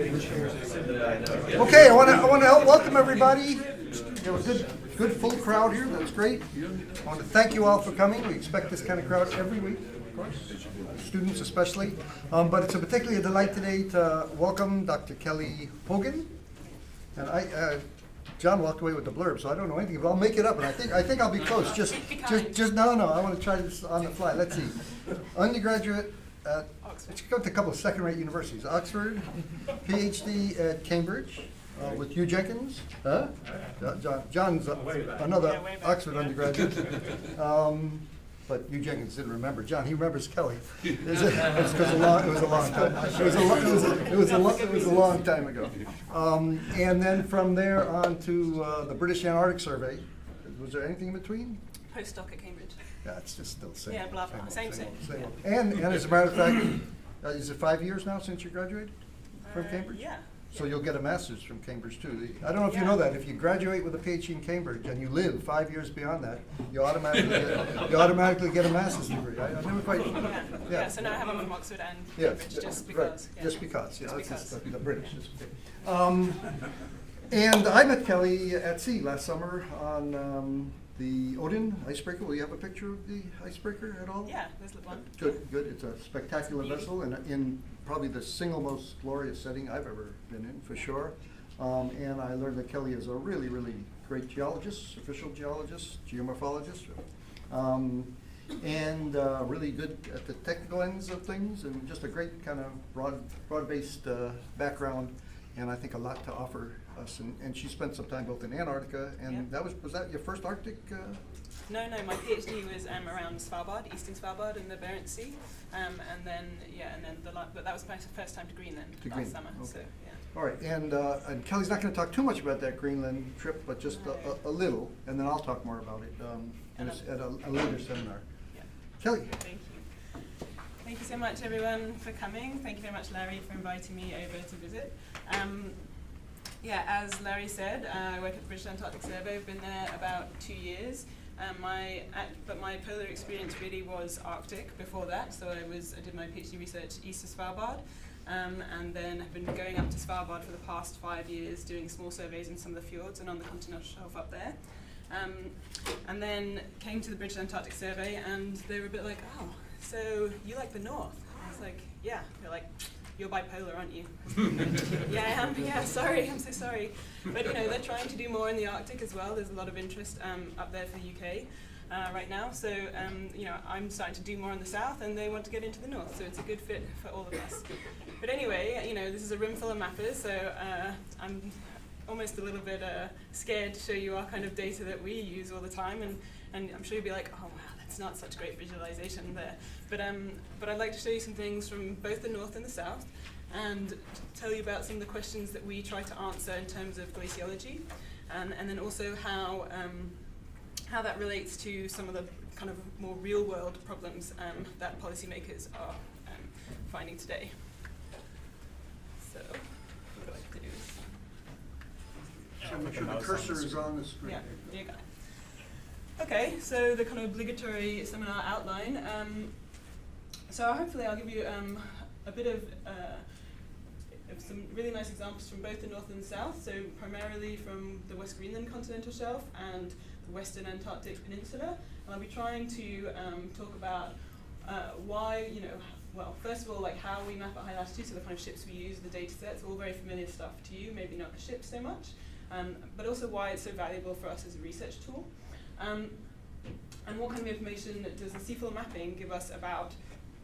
Okay, I want to welcome everybody. We have a good full crowd here. That's great. I want to thank you all for coming. We expect this kind of crowd every week, of course, students especially. But it's particularly a delight today to welcome Dr. Kelly Hogan. And John walked away with the blurb, so I don't know anything, but I'll make it up. And I think I'll be close. Just no. I want to try this on the fly. Let's see. Undergraduate at Oxford. Go to a couple of second-rate universities. Oxford, PhD at Cambridge with Hugh Jenkins. John's another Oxford undergraduate. But Hugh Jenkins didn't remember John. He remembers Kelly. It's because it was a long time. It was a long time ago. And then from there on to the British Antarctic Survey. Was there anything in between? Postdoc at Cambridge. Yeah, it's just still same. Yeah, blah blah. Same. And as a matter of fact, is it 5 years now since you graduated from Cambridge? Yeah. So you'll get a master's from Cambridge too. I don't know if you know that. If you graduate with a PhD in Cambridge and you live 5 years beyond that, you automatically get a master's degree. I never quite. Yeah. So now I have one from Oxford and Cambridge just because. Right. Yeah. Just because. Yeah. Just the British. And I met Kelly at sea last summer on the Odin icebreaker. Will you have a picture of the icebreaker at all? Yeah, there's one. Good. It's a spectacular vessel, and in probably the single most glorious setting I've ever been in, for sure. And I learned that Kelly is a really, really great geologist, official geologist, geomorphologist, and really good at the technical ends of things, and just a great kind of broad-based background, and I think a lot to offer us. And she spent some time both in Antarctica, and was that your first Arctic? No, my PhD was around Svalbard, eastern Svalbard, in the Barents Sea, but that was my first time to Greenland last summer. Okay. So All right, and Kelly's not going to talk too much about that Greenland trip, but just a little, and then I'll talk more about it at a later seminar. Yeah. Kelly. Thank you. Thank you so much, everyone, for coming. Thank you very much, Larry, for inviting me over to visit. As Larry said, I work at the British Antarctic Survey. I've been there about 2 years. But my polar experience really was Arctic before that. So I did my PhD research east of Svalbard, and then have been going up to Svalbard for the past 5 years, doing small surveys in some of the fjords and on the continental shelf up there. And then came to the British Antarctic Survey, and they were a bit like, oh, so you like the North? I was like, yeah. They're like, you're bipolar, aren't you? Yeah, I am. Yeah, sorry. I'm so sorry. But they're trying to do more in the Arctic as well. There's a lot of interest up there for the UK right now. So I'm starting to do more in the south, and they want to get into the north. So it's a good fit for all of us. But anyway, this is a room full of mappers. So I'm almost a little bit scared to show you our kind of data that we use all the time, and I'm sure you'll be like, oh wow, that's not such great visualization there. But I'd like to show you some things from both the north and the south, and tell you about some of the questions that we try to answer in terms of glaciology, and then also how that relates to some of the kind of more real-world problems that policymakers are finding today. So, what do I do? So make sure the cursor is on the screen. Yeah, you got it. Okay, so the kind of obligatory seminar outline. So hopefully I'll give you a bit of some really nice examples from both the north and the south. So primarily from the West Greenland continental shelf and the Western Antarctic Peninsula. And I'll be trying to talk about why, well, first of all, like how we map at high latitude, so the kind of ships we use, the data sets, all very familiar stuff to you, maybe not the ships so much, but also why it's so valuable for us as a research tool. And what kind of information does the Seafloor mapping give us about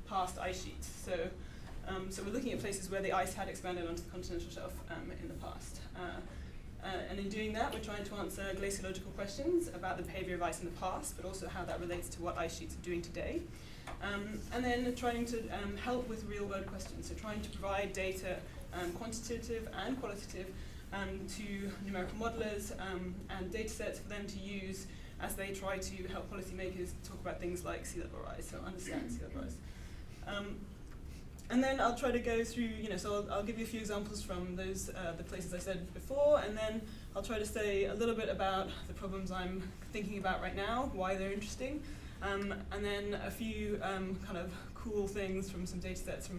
past ice sheets? So we're looking at places where the ice had expanded onto the continental shelf in the past. And in doing that, we're trying to answer glaciological questions about the behaviour of ice in the past, but also how that relates to what ice sheets are doing today. And then trying to help with real-world questions, so trying to provide data, quantitative and qualitative, to numerical modelers and data sets for them to use as they try to help policymakers talk about things like sea level rise, so understand sea level rise. And then I'll try to go through, so I'll give you a few examples from those the places I said before, and then I'll try to say a little bit about the problems I'm thinking about right now, why they're interesting, and then a few kind of cool things from some data sets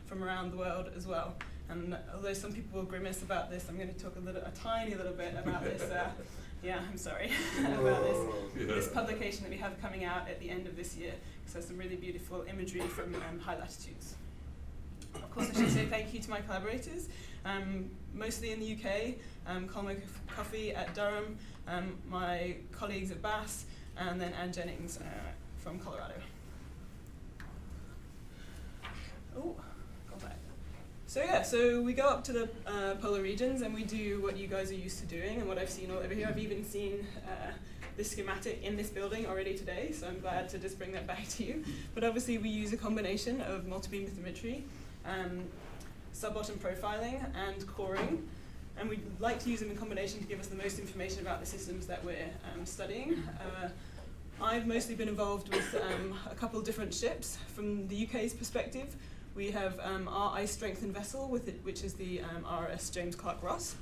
from around the world as well. And although some people will grimace about this, I'm going to talk a tiny little bit about this. Yeah, I'm sorry about this publication that we have coming out at the end of this year. So some really beautiful imagery from high latitudes. Of course, I should say thank you to my collaborators, mostly in the UK, Colin Coffey at Durham, my colleagues at Bass, and then Anne Jennings from Colorado. Oh, go back. So yeah, so we go up to the polar regions and we do what you guys are used to doing and what I've seen all over here. I've even seen this schematic in this building already today, so I'm glad to just bring that back to you. But obviously we use a combination of multi-beam bathymetry, sub-bottom profiling, and coring. And we'd like to use them in combination to give us the most information about the systems that we're studying. I've mostly been involved with a couple of different ships. From the UK's perspective, we have our ice strengthened vessel, which is the RS James Clark Ross.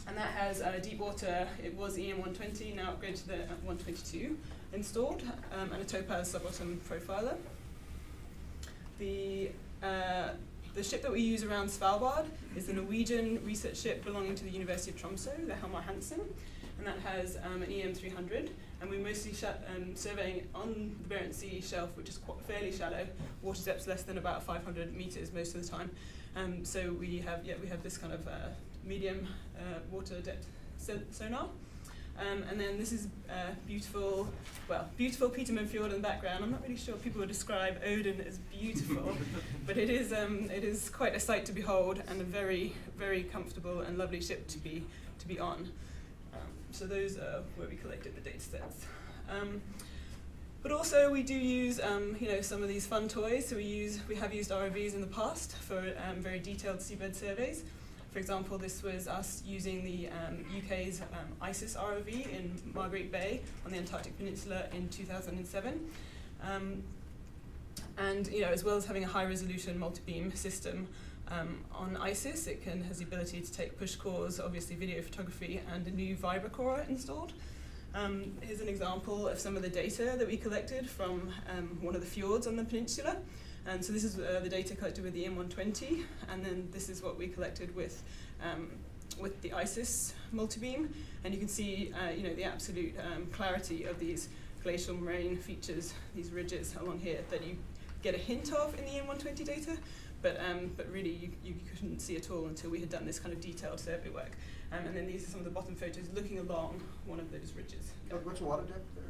And that has deep water, it was EM 120, now upgraded to the 122 installed, and a Topaz sub-bottom profiler. The ship that we use around Svalbard is the Norwegian research ship belonging to the University of Tromsø, the Helmar Hansen, and that has an EM 300, and we're mostly surveying on the Barents Sea shelf, which is fairly shallow, water depths less than about 500 meters most of the time. So we have this kind of medium water depth sonar. And then this is beautiful Petermann Fjord in the background. I'm not really sure people would describe Odin as beautiful, but it is quite a sight to behold and a very, very comfortable and lovely ship to be on. So those are where we collected the data sets. But also we do use some of these fun toys. So we have used ROVs in the past for very detailed seabed surveys. For example, this was us using the UK's ISIS ROV in Marguerite Bay on the Antarctic Peninsula in 2007. And as well as having a high-resolution multi-beam system on ISIS, it has the ability to take push cores, obviously video photography, and a new vibrocorer installed. Here's an example of some of the data that we collected from one of the fjords on the peninsula. And so this is the data collected with the M120, and then this is what we collected with the ISIS multi-beam. And you can see the absolute clarity of these glacial moraine features, these ridges along here that you get a hint of in the M120 data, but really you couldn't see at all until we had done this kind of detailed survey work. And then these are some of the bottom photos looking along one of those ridges. What's the water depth there?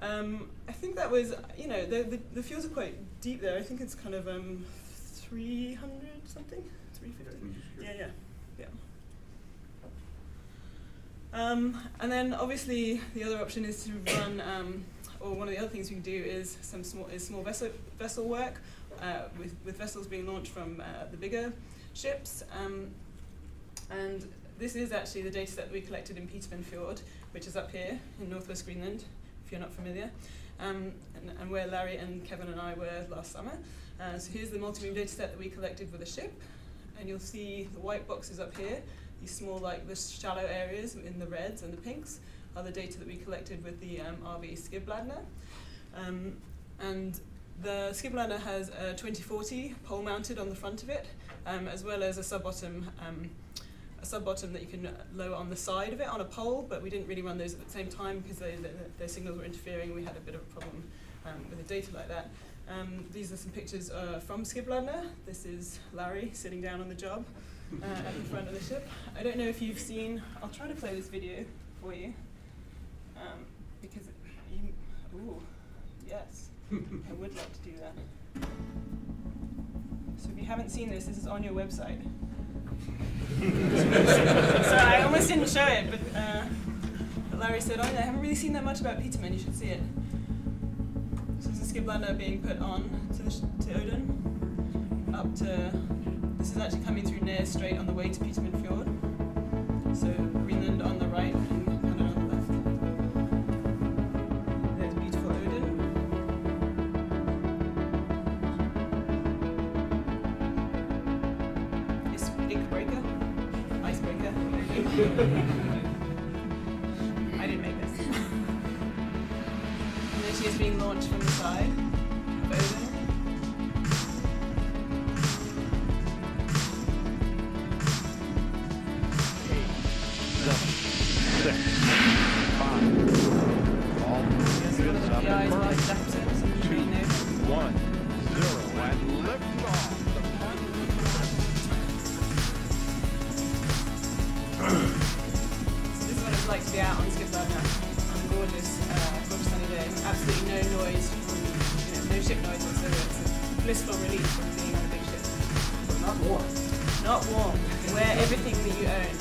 I think that was, the fjords are quite deep there. I think it's kind of 300 something, 350. Yeah. And then obviously the other option is to run, or one of the other things we can do is small vessel work with vessels being launched from the bigger ships. And this is actually the data set that we collected in Petermann Fjord, which is up here in northwest Greenland, if you're not familiar, and where Larry and Kevin and I were last summer. So here's the multi-beam data set that we collected with the ship, and you'll see the white boxes up here. These small, the shallow areas in the reds and the pinks are the data that we collected with the RV Skibladner. And the Skibladner has a 2040 pole mounted on the front of it, as well as a sub-bottom that you can lower on the side of it on a pole, but we didn't really run those at the same time because their signals were interfering. We had a bit of a problem with the data like that. These are some pictures from Skibladner. This is Larry sitting down on the job at the front of the ship. I don't know if you've seen, I'll try to play this video for you, because yes, I would like to do that. So if you haven't seen this is on your website. So I almost didn't show it, but Larry said, I haven't really seen that much about Petermann, you should see it. So this is Skibladner being put on to Odin, up to, this is actually coming through Nares Strait on the way to Petermann Fjord. So Greenland on the right and Canada on the left. There's beautiful Odin. It's icebreaker. I didn't make this. And then she is being launched from the side of Odin. day. Absolutely no noise, no ship noise whatsoever. It's a blissful relief from being on a big ship. Not warm. Not warm. Wear everything that you own.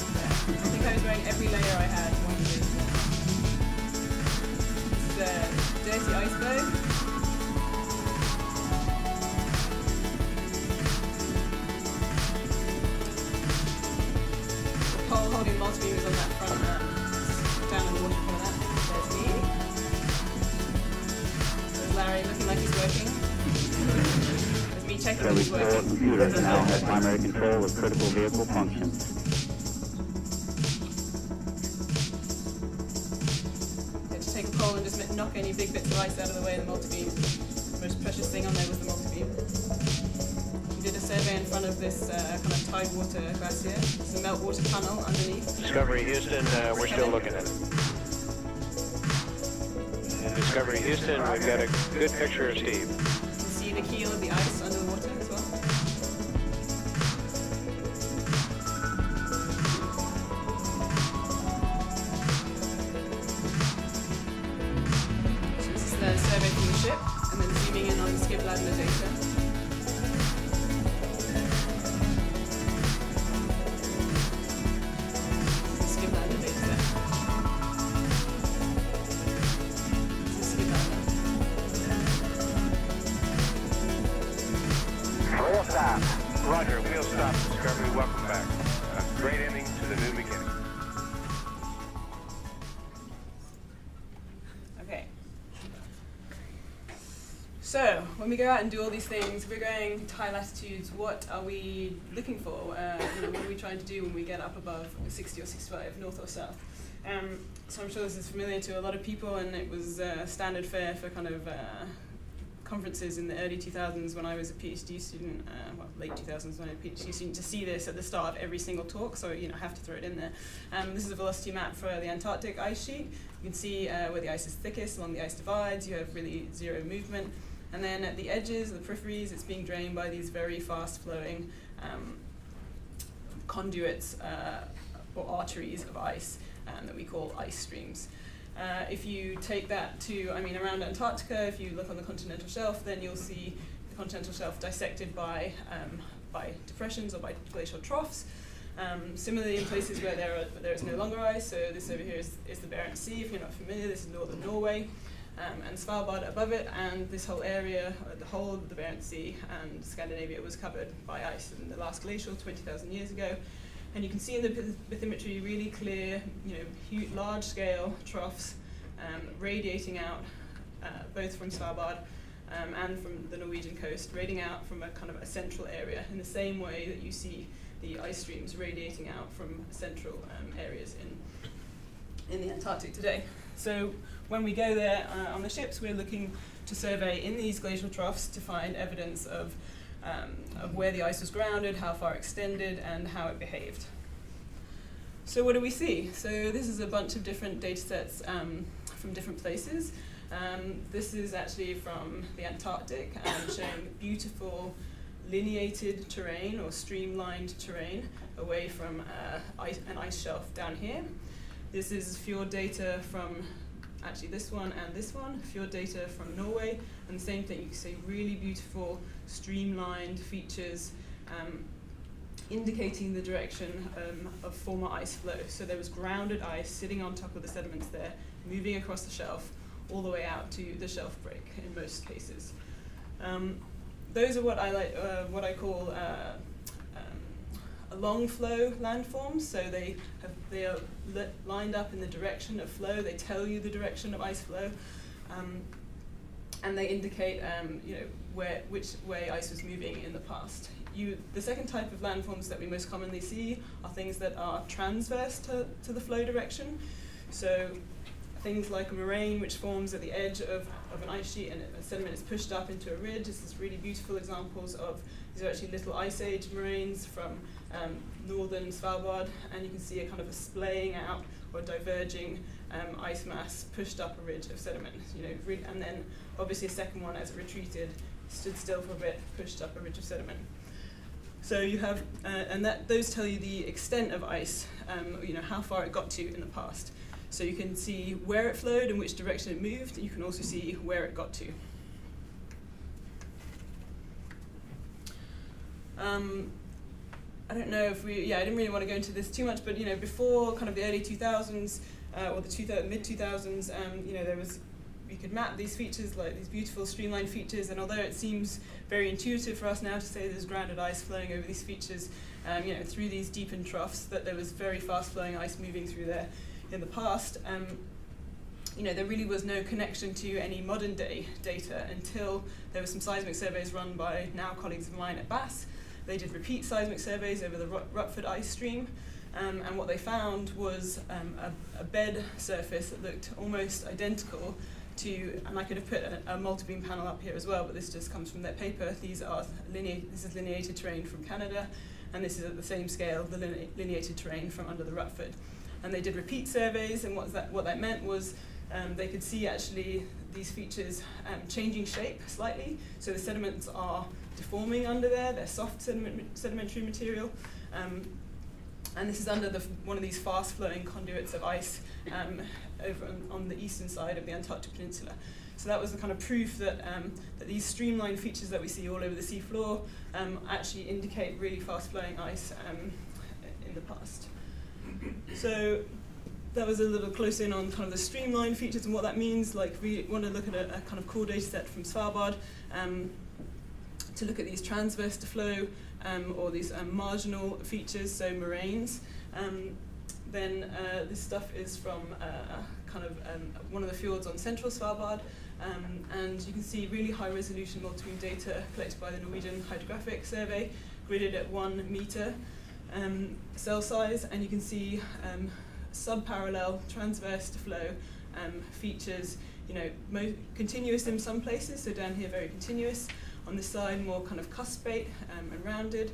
I think I was wearing every layer I had one day. This is a dirty iceberg. The pole holding multibeam is on that front down in the water for that. There's me. There's Larry looking like he's working. There's me checking if he's working. Computer now has primary control of critical vehicle functions. Had to take a pole and just knock any big bits of ice out of the way of the multibeam. The most precious thing on there was the multibeam. We did a survey in front of this kind of tidewater glacier. It's a meltwater tunnel underneath. Discovery Houston, we're still looking at it. Discovery Houston, we've got a good picture of Steve. You can see the keel of the ice under the water as well. So this is the survey from the ship, and then zooming in on the skip ladder data. Skip ladder data set. This is skip ladder. Wheel stop. Roger, wheel stop. Discovery, welcome back. A great ending to the new beginning. Okay. So, when we go out and do all these things, we're going to high latitudes, what are we looking for? What are we trying to do when we get up above 60 or 65, north or south? So I'm sure this is familiar to a lot of people, and it was standard fare for kind of conferences in the early 2000s when I was a PhD student, late 2000s when I was a PhD student, to see this at the start of every single talk, so I have to throw it in there. This is a velocity map for the Antarctic ice sheet. You can see where the ice is thickest along the ice divides. You have really zero movement. And then at the edges, the peripheries, it's being drained by these very fast-flowing conduits or arteries of ice that we call ice streams. If you take that to, around Antarctica, if you look on the continental shelf, then you'll see the continental shelf dissected by depressions or by glacial troughs. Similarly, in places where there is no longer ice, so this over here is the Barents Sea. If you're not familiar, this is northern Norway, and Svalbard above it, and this whole area, the whole of the Barents Sea and Scandinavia was covered by ice in the last glacial 20,000 years ago. And you can see in the bathymetry really clear, huge, large-scale troughs radiating out both from Svalbard and from the Norwegian coast, radiating out from a kind of a central area in the same way that you see the ice streams radiating out from central areas in the Antarctic today. So when we go there on the ships, we're looking to survey in these glacial troughs to find evidence of where the ice was grounded, how far extended, and how it behaved. So what do we see? So this is a bunch of different data sets from different places. This is actually from the Antarctic, showing beautiful lineated terrain or streamlined terrain away from an ice shelf down here. This is fjord data from actually this one and this one, fjord data from Norway, and the same thing. You can see really beautiful streamlined features indicating the direction of former ice flow. So there was grounded ice sitting on top of the sediments there, moving across the shelf all the way out to the shelf break in most cases. Those are what I call a long flow landforms. So they are lined up in the direction of flow. They tell you the direction of ice flow, and they indicate which way ice was moving in the past. The second type of landforms that we most commonly see are things that are transverse to the flow direction. So things like a moraine which forms at the edge of an ice sheet and a sediment is pushed up into a ridge. This is really beautiful examples of, these are actually little ice age moraines from northern Svalbard, and you can see a kind of a splaying out or diverging ice mass pushed up a ridge of sediment. And then obviously a second one as it retreated, stood still for a bit, pushed up a ridge of sediment. So you have, those tell you the extent of ice, how far it got to in the past. So you can see where it flowed and which direction it moved, and you can also see where it got to. I don't know if I didn't really want to go into this too much, but before kind of the early 2000s or the mid 2000s, we could map these features, like these beautiful streamlined features, and although it seems very intuitive for us now to say there's grounded ice flowing over these features, through these deepened troughs, that there was very fast flowing ice moving through there in the past, there really was no connection to any modern day data until there were some seismic surveys run by now colleagues of mine at Bass. They did repeat seismic surveys over the Rutford ice stream, and what they found was a bed surface that looked almost identical to, and I could have put a multi-beam panel up here as well, but this just comes from their paper. This is lineated terrain from Canada, and this is at the same scale, the lineated terrain from under the Rutford. And they did repeat surveys, and what that meant was they could see actually these features changing shape slightly. So the sediments are deforming under there, they're soft sedimentary material. And this is under one of these fast-flowing conduits of ice over on the eastern side of the Antarctic Peninsula. So that was the kind of proof that, that these streamlined features that we see all over the seafloor actually indicate really fast-flowing ice in the past. So that was a little close in on kind of the streamlined features and what that means. Like, we want to look at a kind of core data set from Svalbard to look at these transverse to flow or these marginal features, so moraines. Then this stuff is from one of the fjords on central Svalbard, and you can see really high resolution multi-beam data collected by the Norwegian Hydrographic Survey, gridded at 1 meter cell size, and you can see sub-parallel transverse to flow features, continuous in some places, so down here very continuous, on this side more kind of cuspate and rounded,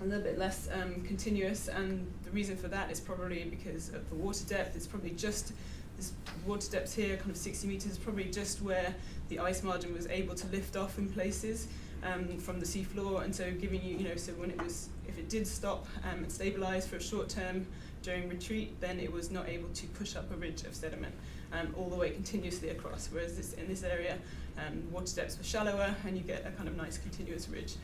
a little bit less continuous, and the reason for that is probably because of the water depth. It's probably just, this water depth here, kind of 60 meters, is probably just where the ice margin was able to lift off in places from the seafloor, and so giving you, so when if it did stop and stabilize for a short term during retreat, then it was not able to push up a ridge of sediment all the way continuously across, whereas in this area, water depths were shallower, and you get a kind of nice continuous ridge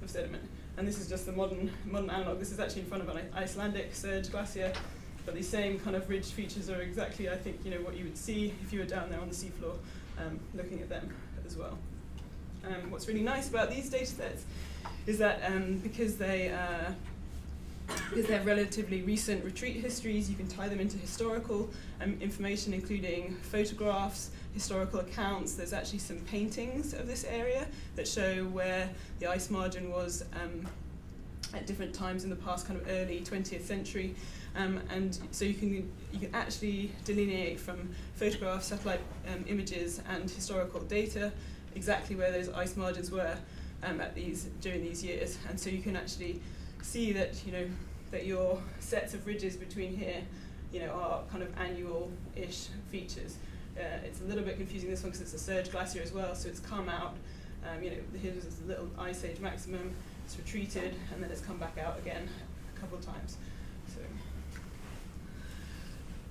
of sediment. And this is just the modern analogue. This is actually in front of an Icelandic surge glacier, but these same kind of ridge features are exactly, I think, what you would see if you were down there on the seafloor looking at them as well. What's really nice about these data sets is that because they have relatively recent retreat histories, you can tie them into historical information, including photographs, historical accounts. There's actually some paintings of this area that show where the ice margin was at different times in the past, kind of early 20th century. And so you can actually delineate from photographs, satellite images, and historical data exactly where those ice margins were during these years. And so you can actually see that that your sets of ridges between here are kind of annual-ish features. It's a little bit confusing, this one, because it's a surge glacier as well, so it's come out, here's this little ice age maximum, it's retreated, and then it's come back out again a couple of times.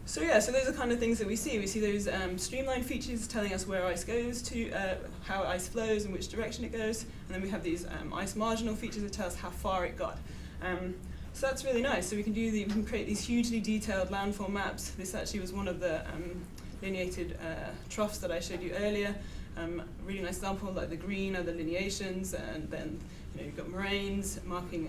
So those are the kind of things that we see. We see those streamlined features telling us where ice goes to, how ice flows and which direction it goes, and then we have these ice marginal features that tell us how far it got. So that's really nice. So we can create these hugely detailed landform maps. This actually was one of the lineated troughs that I showed you earlier. Really nice example, like the green are the lineations, and then you've got moraines marking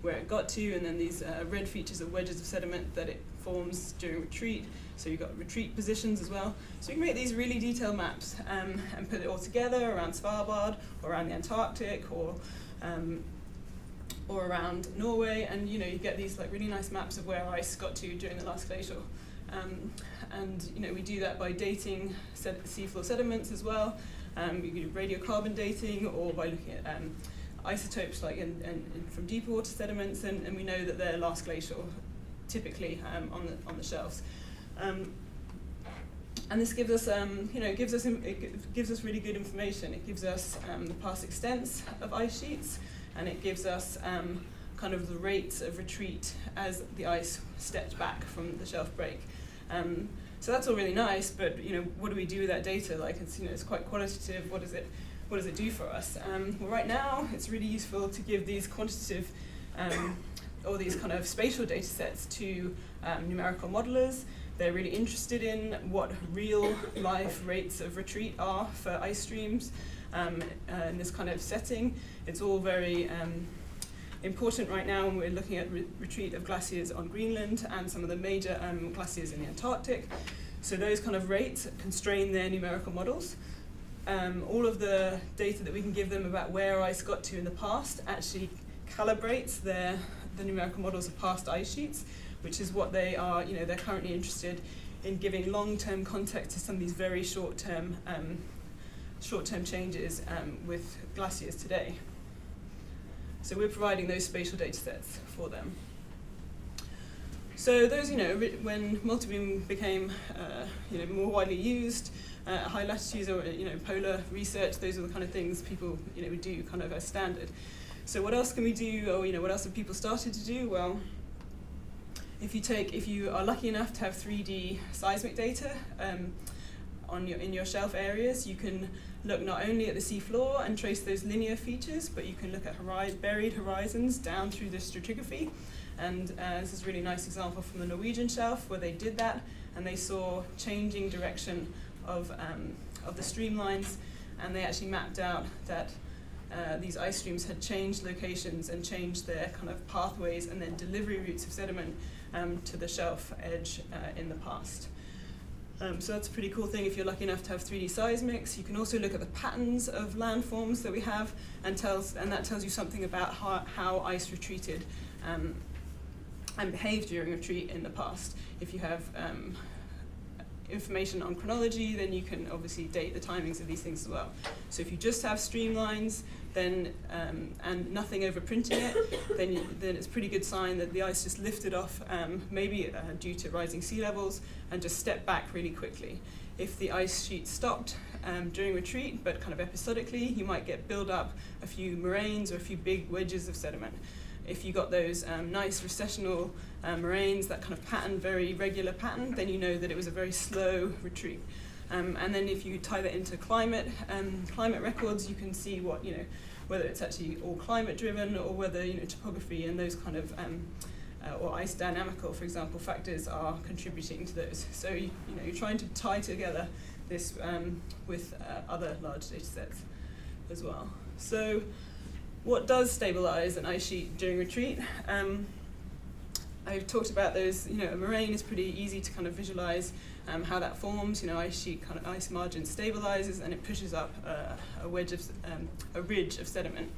where it got to, and then these red features are wedges of sediment that it forms during retreat. So you've got retreat positions as well. So you can make these really detailed maps and put it all together around Svalbard, or around the Antarctic, or around Norway, and you get these like really nice maps of where ice got to during the last glacial. And we do that by dating seafloor sediments as well. We do radiocarbon dating, or by looking at isotopes like from deeper water sediments, and we know that they're last glacial, typically on the shelves. And this gives us, it gives us really good information. It gives us the past extents of ice sheets, and it gives us kind of the rates of retreat as the ice stepped back from the shelf break. So that's all really nice, but what do we do with that data? Like it's quite qualitative. What does it do for us? Well, right now it's really useful to give these quantitative or these kind of spatial data sets to numerical modelers. They're really interested in what real life rates of retreat are for ice streams in this kind of setting. It's all very important right now when we're looking at retreat of glaciers on Greenland and some of the major glaciers in the Antarctic. So those kind of rates constrain their numerical models. All of the data that we can give them about where ice got to in the past actually calibrates the numerical models of past ice sheets, which is what they are, they're currently interested in giving long-term context to some of these very short-term changes with glaciers today. So we're providing those spatial data sets for them. So those, when multibeam became, more widely used, high latitudes or polar research, those are the kind of things people, would do kind of as standard. So what else can we do, or what else have people started to do? Well, if you are lucky enough to have 3D seismic data in your shelf areas, you can look not only at the seafloor and trace those linear features, but you can look at buried horizons down through the stratigraphy. And this is a really nice example from the Norwegian shelf where they did that, and they saw changing direction of the streamlines, and they actually mapped out that these ice streams had changed locations and changed their kind of pathways and then delivery routes of sediment to the shelf edge in the past. So that's a pretty cool thing if you're lucky enough to have 3D seismics. You can also look at the patterns of landforms that we have, and that tells you something about how ice retreated and behaved during retreat in the past. If you have information on chronology, then you can obviously date the timings of these things as well. So if you just have streamlines, then and nothing overprinting it, then it's a pretty good sign that the ice just lifted off, maybe due to rising sea levels, and just stepped back really quickly. If the ice sheet stopped during retreat, but kind of episodically, you might get build up a few moraines or a few big wedges of sediment. If you got those nice recessional moraines, that kind of pattern, very regular pattern, then you know that it was a very slow retreat. And then if you tie that into climate records, you can see what, whether it's actually all climate driven or whether, topography and those kind of, or ice dynamical, for example, factors are contributing to those. So, you're trying to tie together this with other large data sets as well. So, what does stabilize an ice sheet during retreat? I've talked about those, a moraine is pretty easy to kind of visualize how that forms. Ice sheet kind of ice margin stabilizes and it pushes up a ridge of sediment.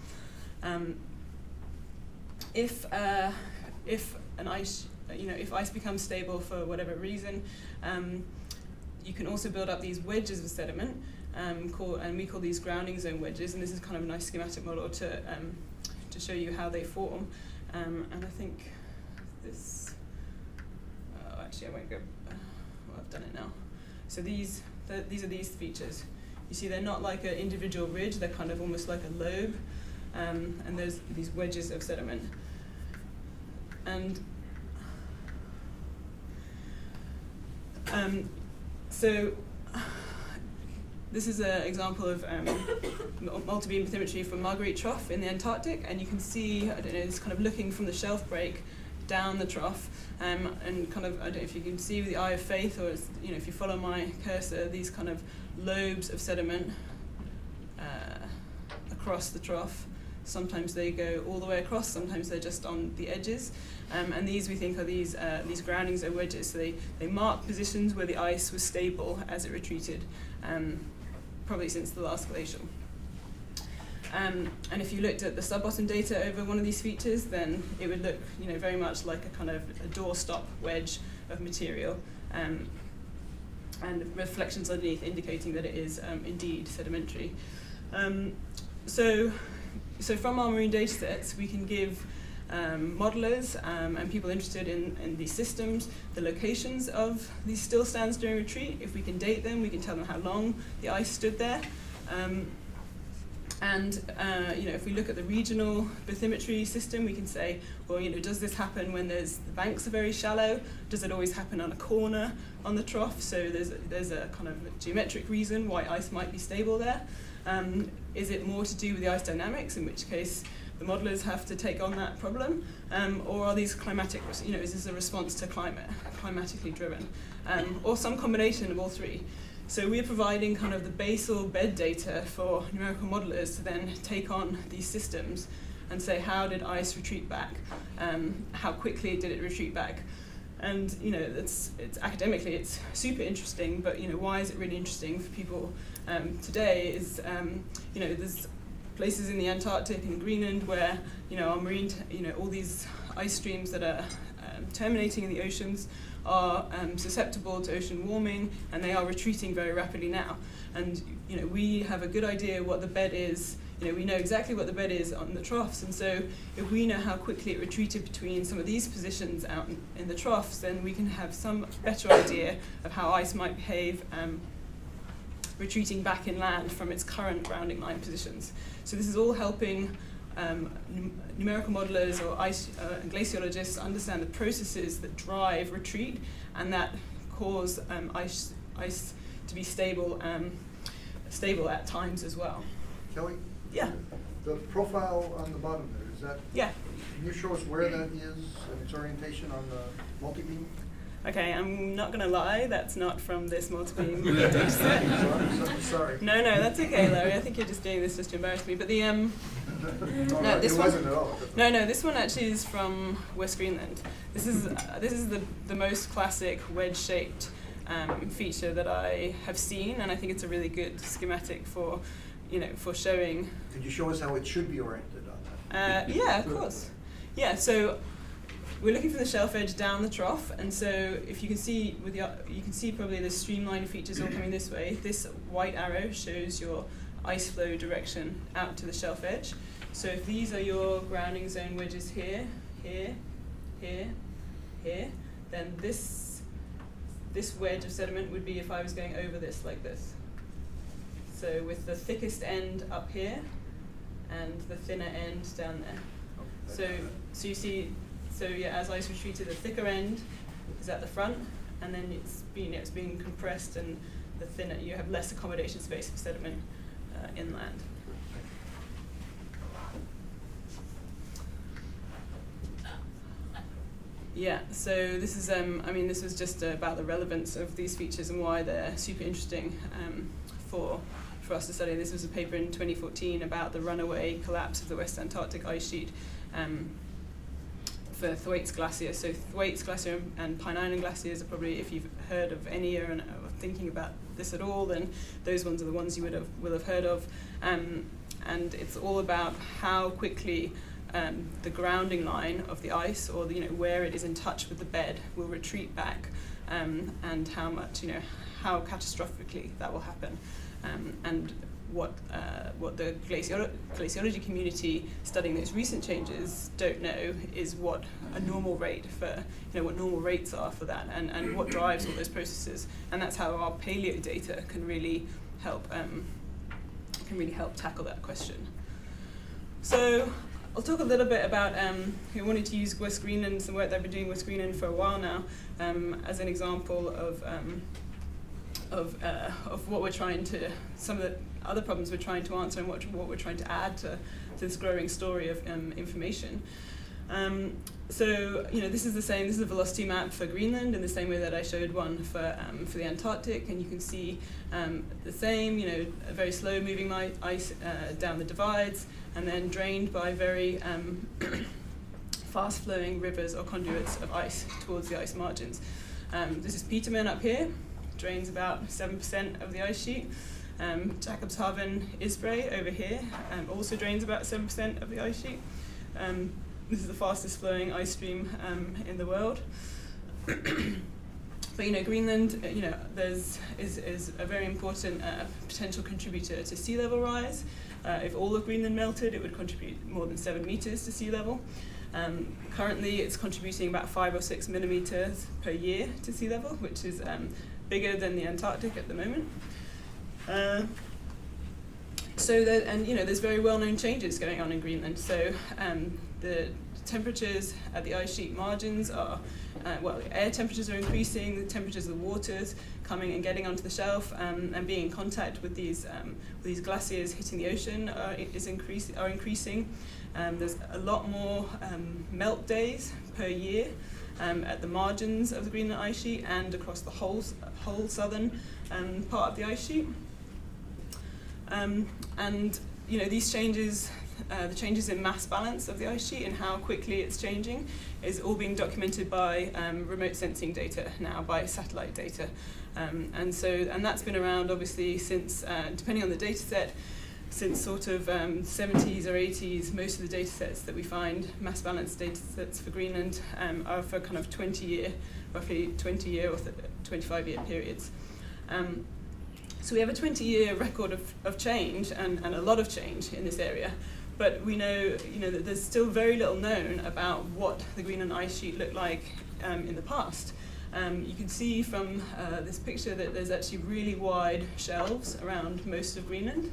If an ice, if ice becomes stable for whatever reason, you can also build up these wedges of sediment. And we call these grounding zone wedges, and this is kind of a nice schematic model to show you how they form. And I think this, actually I won't go, well, I've done it now. So these are these features. You see they're not like an individual ridge, they're kind of almost like a lobe, and there's these wedges of sediment. And so this is an example of multi-beam bathymetry from Marguerite Trough in the Antarctic, and you can see, it's kind of looking from the shelf break down the trough, and kind of, I don't know if you can see with the eye of faith, or if you follow my cursor, these kind of lobes of sediment across the trough. Sometimes they go all the way across, sometimes they're just on the edges, and these we think are these grounding zone wedges. So they mark positions where the ice was stable as it retreated, probably since the last glacial. And if you looked at the sub-bottom data over one of these features, then it would look, very much like a kind of a doorstop wedge of material, and reflections underneath indicating that it is indeed sedimentary. So from our marine data sets, we can give modelers and people interested in these systems the locations of these still stands during retreat. If we can date them, we can tell them how long the ice stood there. And if we look at the regional bathymetry system, we can say, well, does this happen when the banks are very shallow? Does it always happen on a corner on the trough? So there's a kind of geometric reason why ice might be stable there. Is it more to do with the ice dynamics, in which case the modelers have to take on that problem? Or are these climatic, is this a response to climate, climatically driven? Or some combination of all three. So we're providing kind of the basal bed data for numerical modelers to then take on these systems and say, how did ice retreat back? How quickly did it retreat back? And it's academically it's super interesting, but why is it really interesting for people today? Is there's places in the Antarctic and Greenland where our marine, all these ice streams that are terminating in the oceans are susceptible to ocean warming, and they are retreating very rapidly now. And we have a good idea what the bed is. We know exactly what the bed is on the troughs, and so if we know how quickly it retreated between some of these positions out in the troughs, then we can have some better idea of how ice might behave retreating back inland from its current grounding line positions. So this is all helping numerical modelers or glaciologists understand the processes that drive retreat and that cause ice to be stable at times as well. Kelly? Yeah. The profile on the bottom there, is that? Yeah. Can you show us where that is and its orientation on the multi-beam? Okay, I'm not going to lie, that's not from this multi-beam. Sorry. No, that's okay, Larry. I think you're just doing this just to embarrass me. But the this wasn't at all. No, this one actually is from West Greenland. This is the most classic wedge-shaped feature that I have seen, and I think it's a really good schematic for showing. Could you show us how it should be oriented on that? Yeah, of course. Yeah, so we're looking from the shelf edge down the trough, and so if you can see you can see probably the streamlined features all coming this way. This white arrow shows your ice flow direction out to the shelf edge. So if these are your grounding zone wedges here, then this wedge of sediment would be if I was going over this like this. So with the thickest end up here and the thinner end down there. So you see. So yeah, as ice retreated, the thicker end is at the front, and then it's being compressed, and the thinner, you have less accommodation space for sediment inland. Yeah, so this is this was just about the relevance of these features and why they're super interesting for us to study. This was a paper in 2014 about the runaway collapse of the West Antarctic ice sheet. For Thwaites Glacier. So Thwaites Glacier and Pine Island Glaciers are probably, if you've heard of any or are thinking about this at all, then those ones are the ones you will have heard of. And it's all about how quickly the grounding line of the ice, or where it is in touch with the bed, will retreat back, and how much, how catastrophically that will happen, and what the glaciology community studying those recent changes don't know is what a normal rate for, what normal rates are for that, and what drives all those processes. And that's how our paleo data can really help tackle that question. So I'll talk a little bit about who wanted to use West Greenland, some work they've been doing West Greenland for a while now, as an example of what we're trying to, some of the other problems we're trying to answer, and what we're trying to add to this growing story of information. So this is the same. This is a velocity map for Greenland in the same way that I showed one for the Antarctic, and you can see the same. A very slow moving ice down the divides, and then drained by very fast flowing rivers or conduits of ice towards the ice margins. This is Peterman up here. Drains about 7% of the ice sheet. Jakobshavn Isbrae over here also drains about 7% of the ice sheet. This is the fastest flowing ice stream in the world. But Greenland, is a very important potential contributor to sea level rise. If all of Greenland melted, it would contribute more than 7 meters to sea level. Currently, it's contributing about 5 or 6 millimeters per year to sea level, which is bigger than the Antarctic at the moment. So that, and there's very well-known changes going on in Greenland. So the temperatures at the ice sheet margins are, air temperatures are increasing, the temperatures of the waters coming and getting onto the shelf and being in contact with these glaciers hitting the ocean are increasing. There's a lot more melt days per year at the margins of the Greenland ice sheet and across the whole southern part of the ice sheet. And these changes, the changes in mass balance of the ice sheet and how quickly it's changing is all being documented by remote sensing data now, by satellite data. And that's been around obviously since, depending on the data set, since sort of 70s or 80s. Most of the data sets that we find, mass balance data sets for Greenland, are for kind of roughly 20-year or 25-year periods. So we have a 20-year record of change and a lot of change in this area, but we know that there's still very little known about what the Greenland ice sheet looked like in the past. You can see from this picture that there's actually really wide shelves around most of Greenland.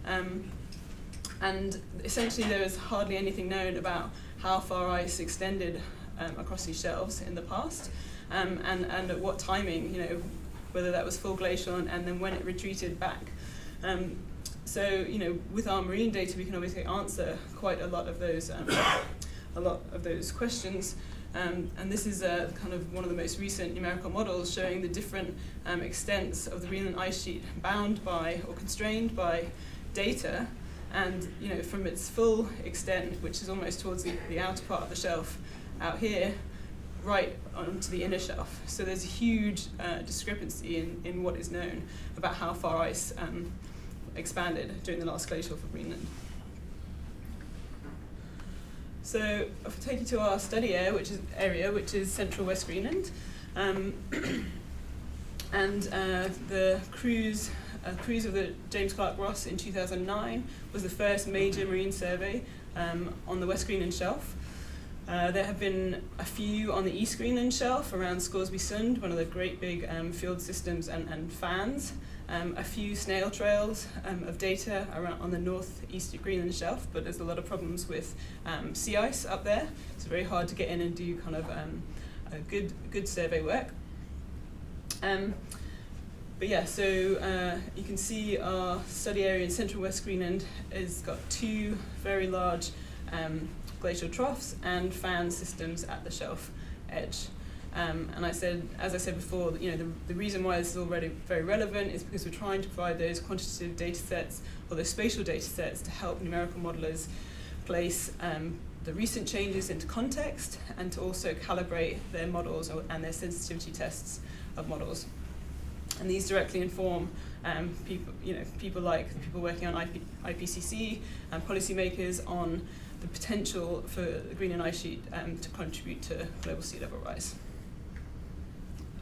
And essentially there was hardly anything known about how far ice extended across these shelves in the past, and at what timing, whether that was full glacial and then when it retreated back. So with our marine data we can obviously answer quite a lot of those questions. And this is kind of one of the most recent numerical models showing the different extents of the Greenland ice sheet bound by or constrained by data, and from its full extent, which is almost towards the outer part of the shelf out here, right onto the inner shelf. So there's a huge discrepancy in what is known about how far ice expanded during the last glacial for Greenland. So I'll take you to our study area, which is central West Greenland, and the cruise of the James Clark Ross in 2009 was the first major marine survey on the West Greenland shelf. There have been a few on the East Greenland shelf around Scoresby Sund, one of the great big field systems and fans. A few snail trails of data around on the northeast Greenland shelf, but there's a lot of problems with sea ice up there. It's very hard to get in and do kind of a good survey work. But yeah, so you can see our study area in central West Greenland has got two very large glacial troughs and fan systems at the shelf edge. And as I said before, the reason why this is already very relevant is because we're trying to provide those quantitative data sets or those spatial data sets to help numerical modelers place the recent changes into context and to also calibrate their models and their sensitivity tests of models. And these directly inform people working on IPCC and policymakers on the potential for the Greenland ice sheet to contribute to global sea level rise.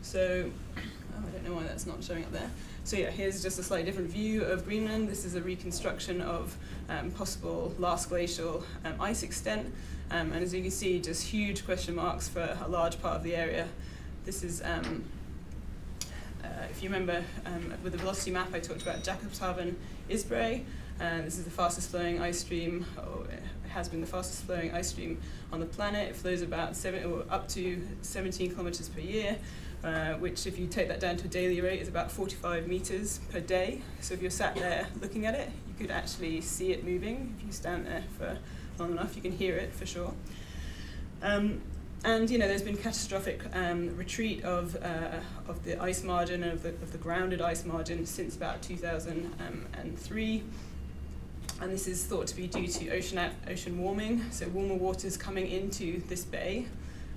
So, I don't know why that's not showing up there. So yeah, here's just a slightly different view of Greenland. This is a reconstruction of possible last glacial ice extent. And as you can see, just huge question marks for a large part of the area. This is, if you remember, with the velocity map, I talked about Jakobshavn Isbrae. This is the fastest flowing ice stream, or it has been the fastest flowing ice stream on the planet. It flows about up to 17 kilometers per year. Which if you take that down to a daily rate is about 45 meters per day. So if you're sat there looking at it, you could actually see it moving. If you stand there for long enough, you can hear it for sure. And there's been catastrophic retreat of the ice margin, of the grounded ice margin since about 2003. And this is thought to be due to ocean warming, so warmer waters coming into this bay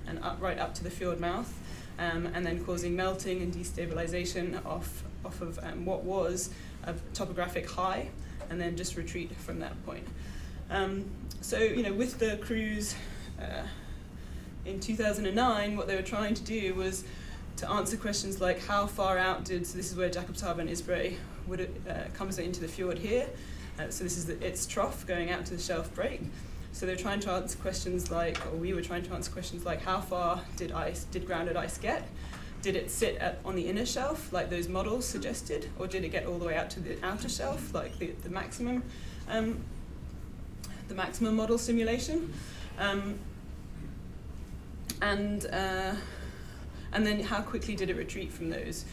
and right up to the fjord mouth. And then causing melting and destabilization off of what was a topographic high, and then just retreat from that point. So with the cruise in 2009, what they were trying to do was to answer questions like how far out so this is where Jakobshavn Isbrae comes into the fjord here. So this is its trough going out to the shelf break. So they're trying to answer questions like, or we were trying to answer questions like, how far did grounded ice get? did it sit on the inner shelf, like those models suggested, or did it get all the way out to the outer shelf, like the maximum model simulation? And then how quickly did it retreat from those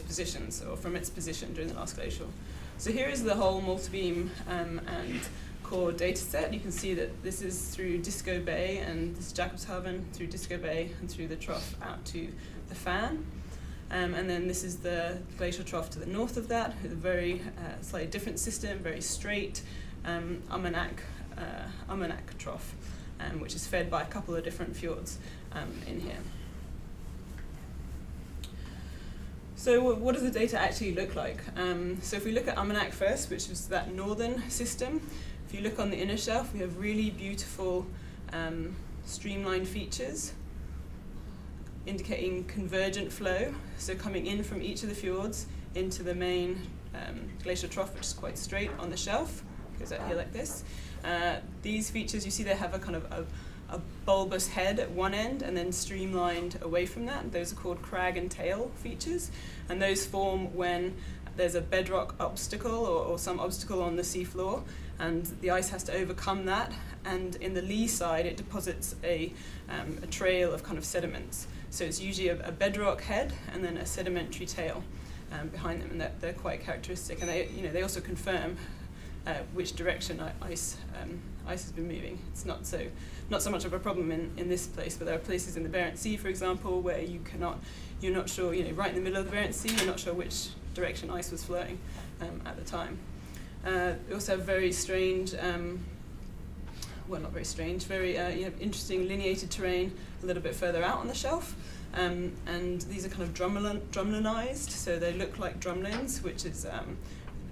positions, or from its position during the last glacial? So here is the whole multibeam and core dataset. You can see that this is through Disco Bay, and this is Jakobshavn through Disco Bay and through the trough out to the fan. And then this is the glacial trough to the north of that, with a very slightly different system, very straight Almanac trough, which is fed by a couple of different fjords in here. So what does the data actually look like? So if we look at Almanac first, which is that northern system, if you look on the inner shelf, we have really beautiful streamlined features indicating convergent flow, so coming in from each of the fjords into the main glacial trough, which is quite straight on the shelf, goes out here like this. These features, you see they have a kind of a bulbous head at one end and then streamlined away from that. Those are called crag and tail features, and those form when there's a bedrock obstacle or some obstacle on the seafloor, and the ice has to overcome that, and in the lee side it deposits a trail of kind of sediments. So it's usually a bedrock head and then a sedimentary tail behind them, and they're quite characteristic, and they also confirm which direction ice has been moving. It's not so much of a problem in this place, but there are places in the Barents Sea, for example, where you're not sure, right in the middle of the Barents Sea, you're not sure which direction ice was flowing at the time. We also have very strange, well, not very strange, very interesting lineated terrain a little bit further out on the shelf. And these are kind of drumlinized, so they look like drumlins, which is,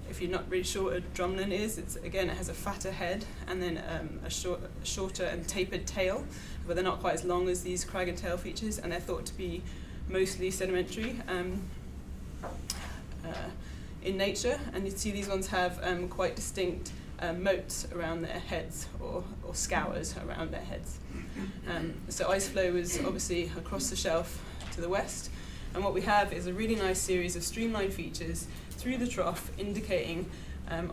if you're not really sure what a drumlin is, it has a fatter head and then a shorter and tapered tail, but they're not quite as long as these crag and tail features, and they're thought to be mostly sedimentary in nature. And you see these ones have quite distinct moats around their heads, or scours around their heads. So ice flow is obviously across the shelf to the west, and what we have is a really nice series of streamlined features through the trough indicating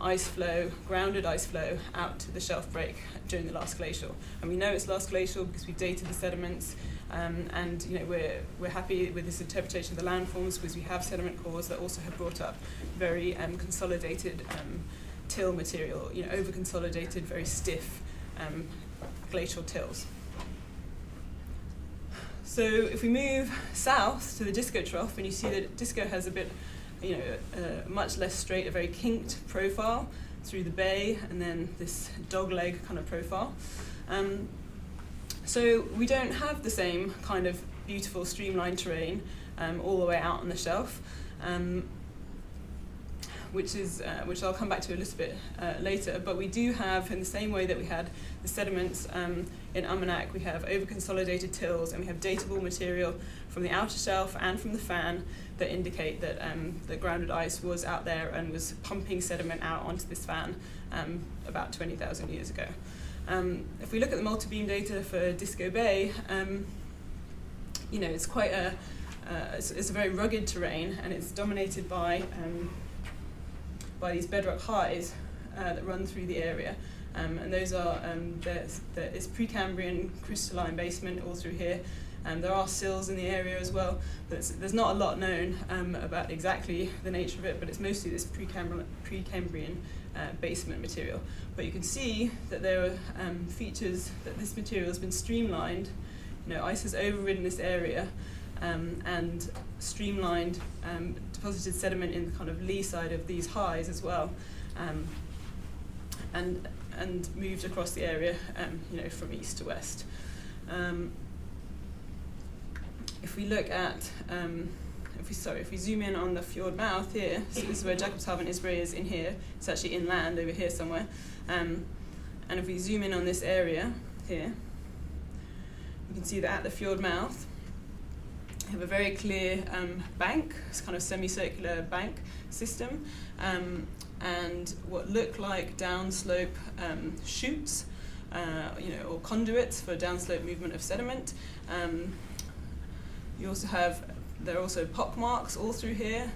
ice flow, grounded ice flow out to the shelf break during the last glacial. And we know it's last glacial because we've dated the sediments, and we're happy with this interpretation of the landforms because we have sediment cores that also have brought up very consolidated till material, over consolidated, very stiff glacial tills. So if we move south to the Disco trough, and you see that Disco has a bit, much less straight, a very kinked profile through the bay, and then this dogleg kind of profile. So we don't have the same kind of beautiful streamlined terrain all the way out on the shelf, which I'll come back to a little bit later. But we do have, in the same way that we had the sediments in Almanac, we have over-consolidated tills, and we have datable material from the outer shelf and from the fan that indicate that the grounded ice was out there and was pumping sediment out onto this fan about 20,000 years ago. If we look at the multi-beam data for Disco Bay, it's quite it's a very rugged terrain, and it's dominated by these bedrock highs that run through the area, and those are there's Precambrian crystalline basement all through here. There are sills in the area as well, but there's not a lot known about exactly the nature of it, but it's mostly this Precambrian basement material. But you can see that there are features that this material has been streamlined. Ice has overridden this area and streamlined, deposited sediment in the kind of lee side of these highs as well, and moved across the area, from east to west. If we look at, if we zoom in on the fjord mouth here, so this is where Jakobshavn Isbrae is in here. It's actually inland over here somewhere. And if we zoom in on this area here, you can see that at the fjord mouth, we have a very clear bank, it's kind of semicircular bank system, and what look like downslope chutes, or conduits for downslope movement of sediment. there are also pock marks all through here,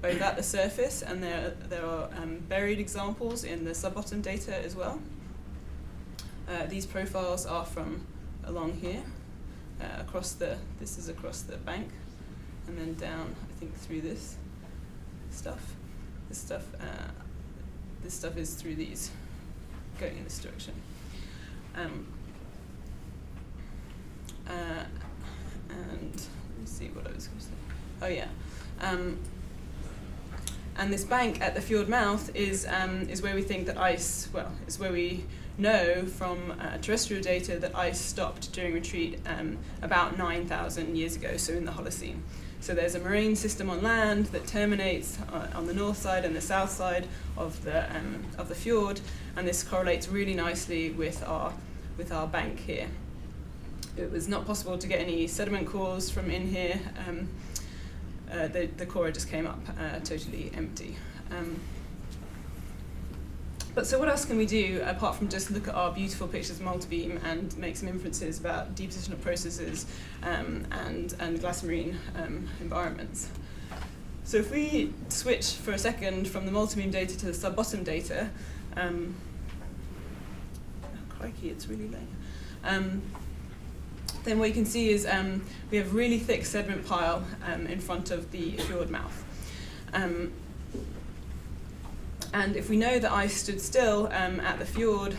both at the surface, and there are buried examples in the sub-bottom data as well. These profiles are from along here, this is across the bank, and then down, I think, through this stuff. This stuff is through these, going in this direction. And let me see what I was going to say. Oh yeah. And this bank at the fjord mouth is where we think that ice, is where we know from terrestrial data that ice stopped during retreat about 9,000 years ago, so in the Holocene. So there's a moraine system on land that terminates on the north side and the south side of the fjord, and this correlates really nicely with our bank here. It was not possible to get any sediment cores from in here. The core just came up totally empty. But so what else can we do apart from just look at our beautiful pictures of multibeam and make some inferences about depositional processes and glass marine environments? So if we switch for a second from the multibeam data to the sub-bottom data, oh, crikey, it's really late. Then what you can see is we have really thick sediment pile in front of the fjord mouth. And if we know that ice stood still at the fjord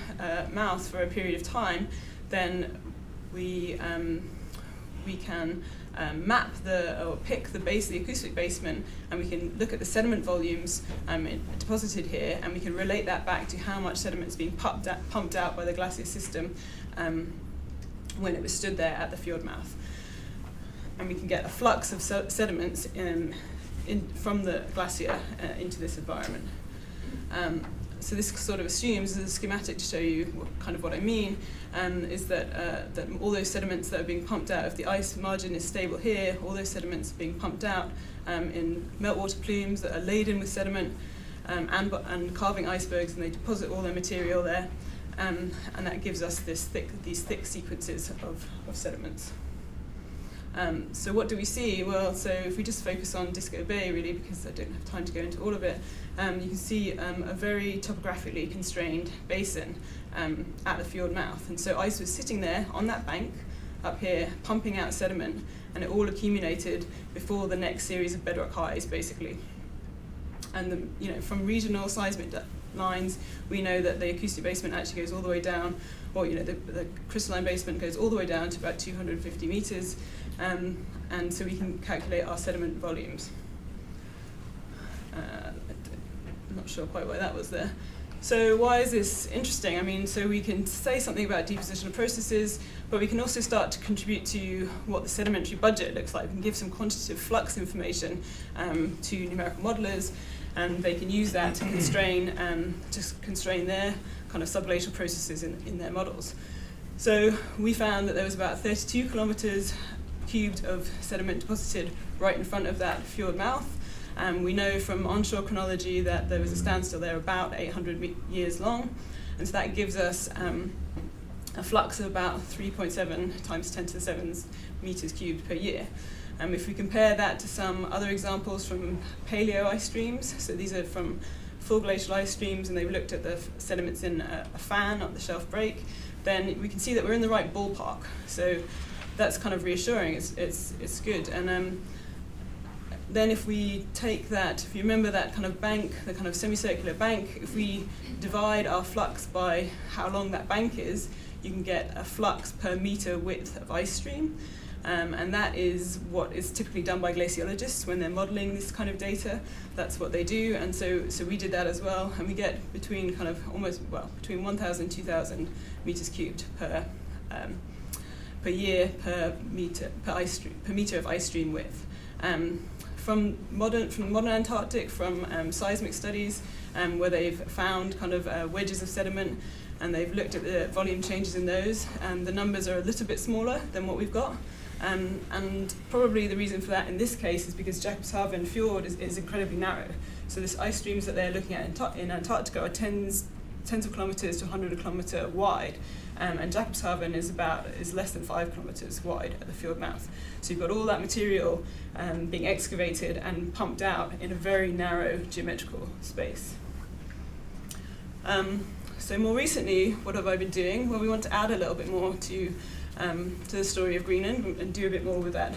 mouth for a period of time, then we can map or pick the acoustic basement, and we can look at the sediment volumes deposited here, and we can relate that back to how much sediment is being pumped out by the glacier system when it was stood there at the fjord mouth. And we can get a flux of sediments from the glacier into this environment. So this sort of assumes, as a schematic to show you what I mean, is that all those sediments that are being pumped out, if the ice margin is stable here, all those sediments are being pumped out in meltwater plumes that are laden with sediment and carving icebergs, and they deposit all their material there, and that gives us these thick sequences of sediments. So what do we see? Well, so if we just focus on Disco Bay, really, because I don't have time to go into all of it, you can see a very topographically constrained basin at the fjord mouth. And so ice was sitting there on that bank up here, pumping out sediment, and it all accumulated before the next series of bedrock highs, basically. And from regional seismic lines, we know that the acoustic basement actually goes all the way down, or the crystalline basement goes all the way down to about 250 meters, and so we can calculate our sediment volumes. I'm not sure quite why that was there. So why is this interesting? I mean, so we can say something about depositional processes, but we can also start to contribute to what the sedimentary budget looks like. We can give some quantitative flux information to numerical modelers, and they can use that to constrain their kind of subglacial processes in their models. So we found that there was about 32 kilometers cubed of sediment deposited right in front of that fjord mouth. We know from onshore chronology that there was a standstill there about 800 years long, and so that gives us a flux of about 3.7 times 10 to the 7 meters cubed per year. If we compare that to some other examples from paleo ice streams, so these are from full glacial ice streams, and they've looked at the sediments in a fan at the shelf break, then we can see that we're in the right ballpark. So that's kind of reassuring. It's good. And then if we take that, if you remember that kind of bank, the kind of semicircular bank, if we divide our flux by how long that bank is, you can get a flux per meter width of ice stream. And that is what is typically done by glaciologists when they're modeling this kind of data. That's what they do, and so we did that as well, and we get between between 1,000 and 2,000 meters cubed per year per meter of ice stream width. From modern Antarctic, from seismic studies, where they've found kind of wedges of sediment, and they've looked at the volume changes in those, and the numbers are a little bit smaller than what we've got. And probably the reason for that in this case is because Jakobshavn Fjord is incredibly narrow. So this ice streams that they're looking at in Antarctica are tens of kilometers to 100 kilometer wide. and Jakobshavn is less than 5 kilometers wide at the field mouth. So you've got all that material being excavated and pumped out in a very narrow geometrical space. So more recently, what have I been doing? Well, we want to add a little bit more to the story of Greenland and do a bit more with that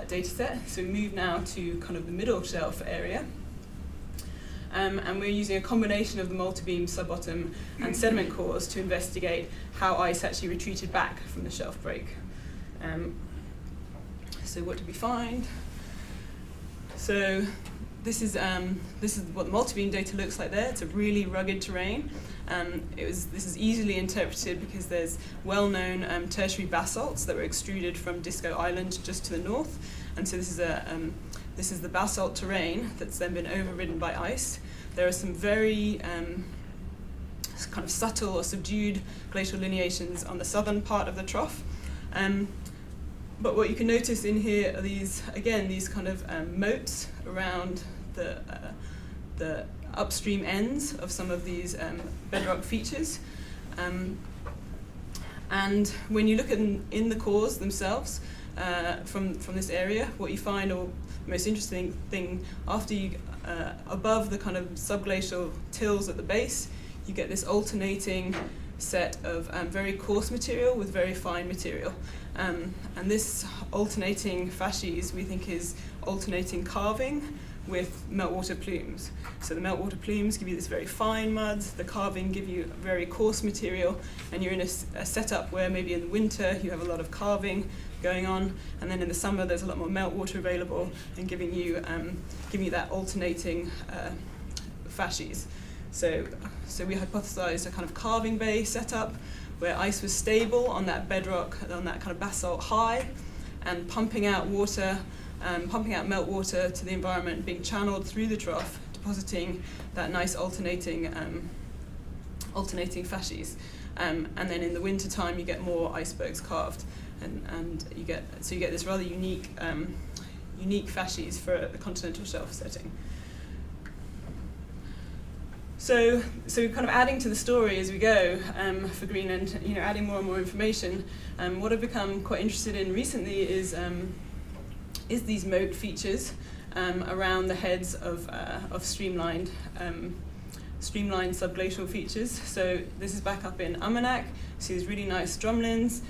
data set. So we move now to kind of the middle shelf area. And we're using a combination of the multibeam, subbottom, and sediment cores to investigate how ice actually retreated back from the shelf break. So what did we find? So this is what the multibeam data looks like there. It's a really rugged terrain. This is easily interpreted because there's well-known tertiary basalts that were extruded from Disco Island just to the north, and so this is the basalt terrain that's then been overridden by ice. There are some very kind of subtle or subdued glacial lineations on the southern part of the trough. But what you can notice in here are these kind of moats around the upstream ends of some of these bedrock features. And when you look in the cores themselves from this area, what you find, or the most interesting thing, after you above the kind of subglacial tills at the base, you get this alternating set of very coarse material with very fine material. And this alternating facies, we think, is alternating carving with meltwater plumes. So the meltwater plumes give you this very fine mud, the carving give you very coarse material, and you're in a setup where maybe in the winter you have a lot of carving going on, and then in the summer there's a lot more meltwater available and giving you that alternating facies. So we hypothesized a kind of carving bay setup where ice was stable on that bedrock, on that kind of basalt high, and pumping out meltwater to the environment, being channeled through the trough, depositing that nice alternating facies. And then in the winter time you get more icebergs carved, and you get this rather unique facies for the continental shelf setting. So we're kind of adding to the story as we go for Greenland, adding more and more information. What I've become quite interested in recently is these moat features around the heads of streamlined subglacial features. So this is back up in Umanak. See these really nice drumlins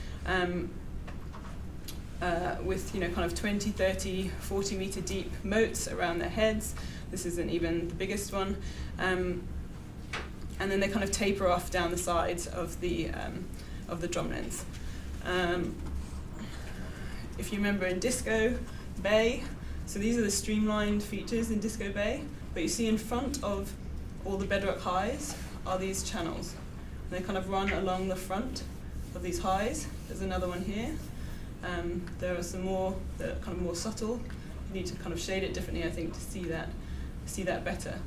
with kind of 20, 30, 40 meter deep moats around their heads. This isn't even the biggest one. And then they kind of taper off down the sides of the drumlins. If you remember in Disco Bay, so these are the streamlined features in Disco Bay, but you see in front of all the bedrock highs are these channels. And they kind of run along the front of these highs. There's another one here. There are some more that are kind of more subtle. You need to kind of shade it differently, I think, to see that better.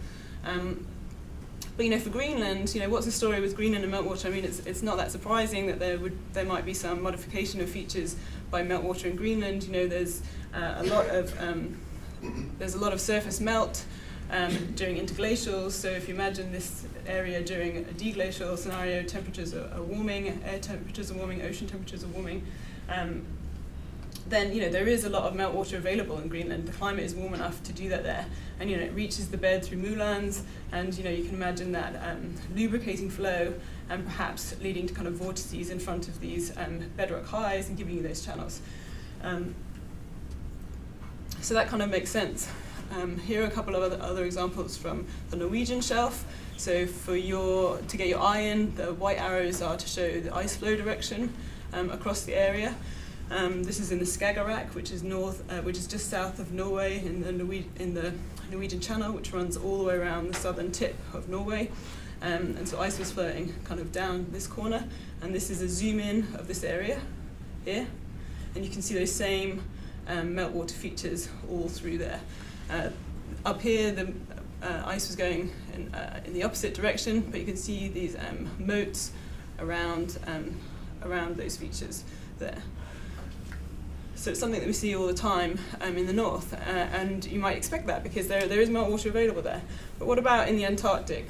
But for Greenland, what's the story with Greenland and meltwater? I mean, it's not that surprising that there might be some modification of features by meltwater in Greenland. There's a lot of surface melt during interglacials. So if you imagine this area during a deglacial scenario, temperatures are warming, air temperatures are warming, ocean temperatures are warming. Then there is a lot of meltwater available in Greenland. The climate is warm enough to do that there, and it reaches the bed through moulins, and you can imagine that lubricating flow and perhaps leading to kind of vortices in front of these bedrock highs and giving you those channels. So that kind of makes sense. Here are a couple of other examples from the Norwegian shelf. So to get your eye in, the white arrows are to show the ice flow direction across the area. This is in the Skagerrak, which is just south of Norway in the Norwegian Channel, which runs all the way around the southern tip of Norway. And so ice was flowing kind of down this corner, and this is a zoom in of this area here, and you can see those same meltwater features all through there. Up here, the ice was going in the opposite direction, but you can see these moats around those features there. So it's something that we see all the time in the north, and you might expect that because there is meltwater available there. But what about in the Antarctic?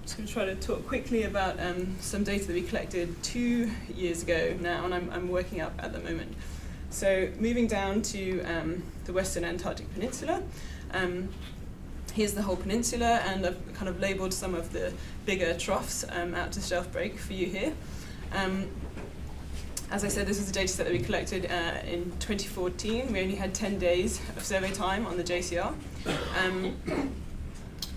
just going to try to talk quickly about some data that we collected 2 years ago now, and I'm working up at the moment. So moving down to the Western Antarctic Peninsula, here's the whole peninsula, and I've kind of labelled some of the bigger troughs out to shelf break for you here. As I said, this is a data set that we collected in 2014. We only had 10 days of survey time on the JCR.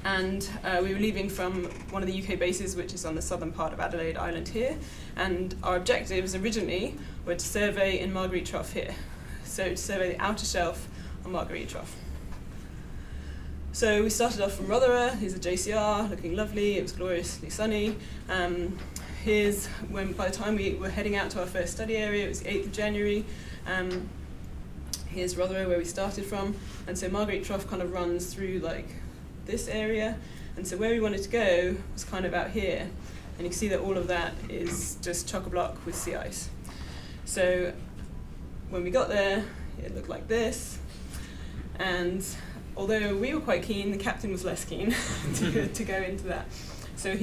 And we were leaving from one of the UK bases, which is on the southern part of Adelaide Island here. And our objectives originally were to survey in Marguerite Trough here. So to survey the outer shelf on Marguerite Trough. So we started off from Rothera. Here's the JCR, looking lovely. It was gloriously sunny. Here's when, by the time we were heading out to our first study area, it was the 8th of January. Here's Rothera, where we started from. And so Marguerite Trough kind of runs through like this area. And so where we wanted to go was kind of out here. And you can see that all of that is just chock-a-block with sea ice. So when we got there, it looked like this. And although we were quite keen, the captain was less keen to go into that. So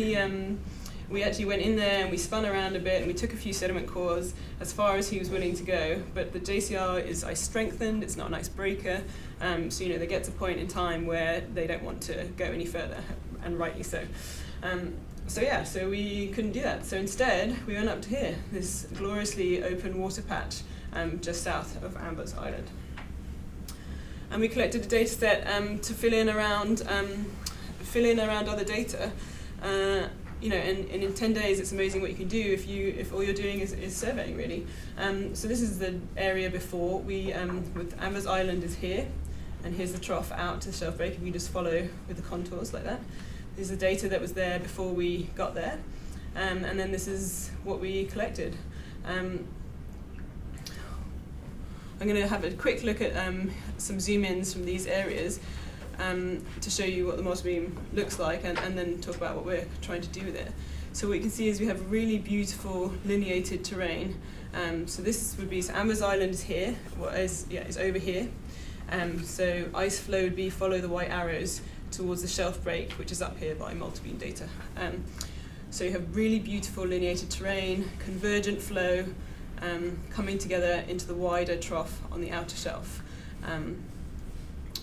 we actually went in there and we spun around a bit and we took a few sediment cores as far as he was willing to go. But the JCR is ice strengthened, it's not an icebreaker. So there gets a point in time where they don't want to go any further, and rightly so. So we couldn't do that. So instead, we went up to here, this gloriously open water patch just south of Amber's Island. And we collected a data set to fill in around other data. And in 10 days, it's amazing what you can do if all you're doing is surveying, really. So this is the area before. With Amber's Island is here, and here's the trough out to the shelf break. If you just follow with the contours like that. This is the data that was there before we got there. And then this is what we collected. I'm going to have a quick look at some zoom-ins from these areas to show you what the model beam looks like, and then talk about what we're trying to do with it. So what you can see is we have really beautiful lineated terrain. So this would be, so Amber's Island is here, is over here. So ice flow would be follow the white arrows towards the shelf break, which is up here by multi-beam data. So you have really beautiful lineated terrain, convergent flow, coming together into the wider trough on the outer shelf.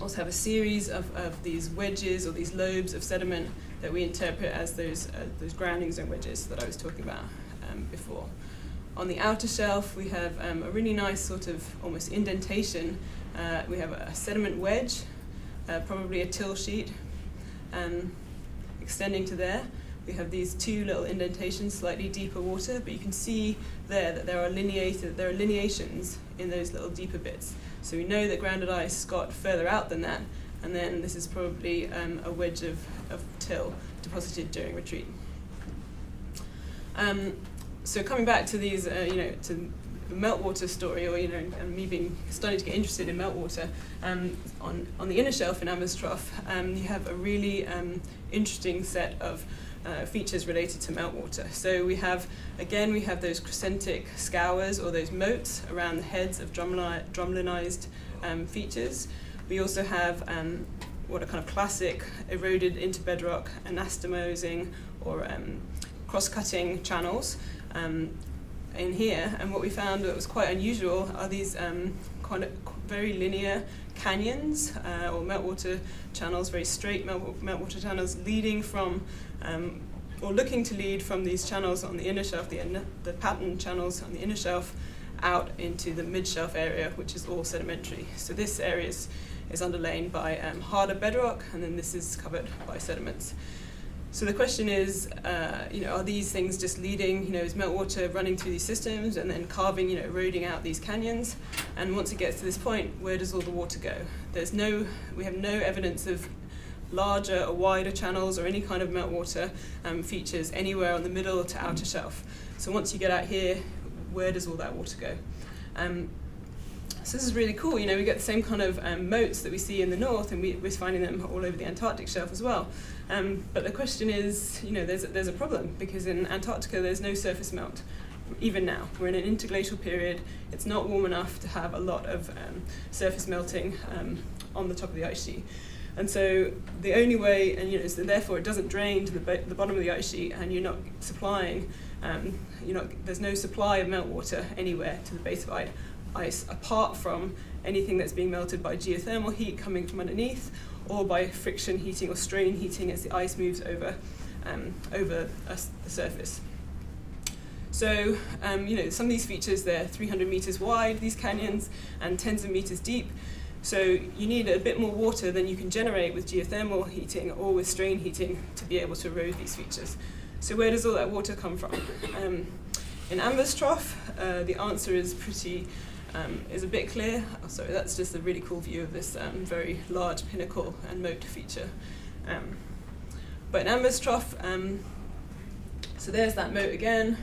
Also have a series of these wedges or these lobes of sediment that we interpret as those grounding zone wedges that I was talking about before. On the outer shelf, we have a really nice sort of almost indentation. We have a sediment wedge, probably a till sheet, extending to there. We have these two little indentations, slightly deeper water, but you can see there that there are lineations in those little deeper bits. So we know that grounded ice got further out than that, and then this is probably a wedge of till deposited during retreat. So coming back to these, to the meltwater story, or and me starting to get interested in meltwater, on the inner shelf in Amber's Trough, you have a really interesting set of features related to meltwater. So we have those crescentic scours, or those moats around the heads of drumlinized features. We also have what are kind of classic eroded into bedrock anastomosing or cross-cutting channels in here. And what we found that was quite unusual are these kind of very linear canyons or meltwater channels, very straight meltwater channels leading from or looking to lead from these channels on the inner shelf, the pattern channels on the inner shelf, out into the mid-shelf area, which is all sedimentary. So this area is underlain by harder bedrock, and then this is covered by sediments. So the question is, are these things just leading, is meltwater running through these systems and then carving, eroding out these canyons? And once it gets to this point, where does all the water go? We have no evidence of larger or wider channels or any kind of meltwater features anywhere on the middle to outer shelf. So once you get out here, where does all that water go? So this is really cool. We get the same kind of moats that we see in the north, and we're finding them all over the Antarctic shelf as well. But the question is, there's a problem, because in Antarctica there's no surface melt. Even now, we're in an interglacial period. It's not warm enough to have a lot of surface melting on the top of the ice sheet. And so the only way, and so therefore it doesn't drain to the bottom of the ice sheet, and you're not supplying, there's no supply of meltwater anywhere to the base of ice apart from anything that's being melted by geothermal heat coming from underneath, or by friction heating or strain heating as the ice moves over the surface. So, some of these features, they're 300 meters wide, these canyons, and tens of meters deep. So you need a bit more water than you can generate with geothermal heating or with strain heating to be able to erode these features. So where does all that water come from? In Amber's Trough, the answer is is a bit clear. Oh, sorry, that's just a really cool view of this very large pinnacle and moat feature. But in Amber's Trough, so there's that moat again.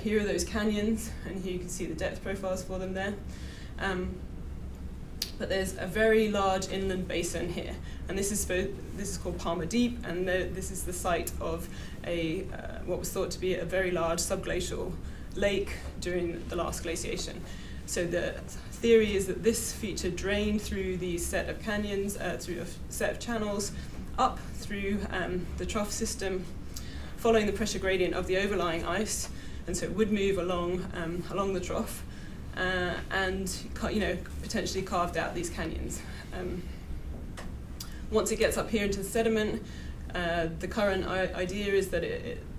Here are those canyons, and here you can see the depth profiles for them there. But there's a very large inland basin here, and this is called Palmer Deep, and this is the site of what was thought to be a very large subglacial lake during the last glaciation. So the theory is that this feature drained through the set of canyons, through a set of channels, up through the trough system, following the pressure gradient of the overlying ice, and so it would move along the trough. And potentially carved out these canyons. Once it gets up here into the sediment, the current idea is that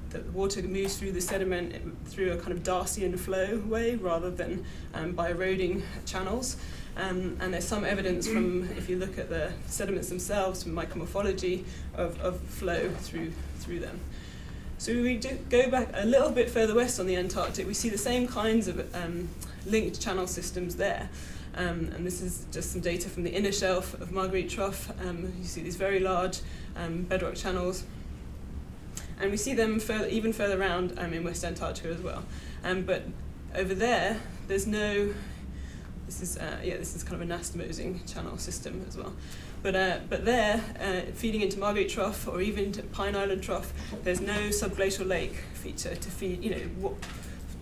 that the water moves through the sediment through a kind of Darcian flow way rather than by eroding channels. And there's some evidence from, if you look at the sediments themselves, from micromorphology of flow through them. So we do go back a little bit further west on the Antarctic, we see the same kinds of linked channel systems there. And this is just some data from the inner shelf of Marguerite Trough. You see these very large bedrock channels. And we see them even further around in West Antarctica as well. But over there, there's no, this is kind of a anastomosing channel system as well. But there, feeding into Marguerite Trough or even to Pine Island Trough, there's no subglacial lake feature to feed,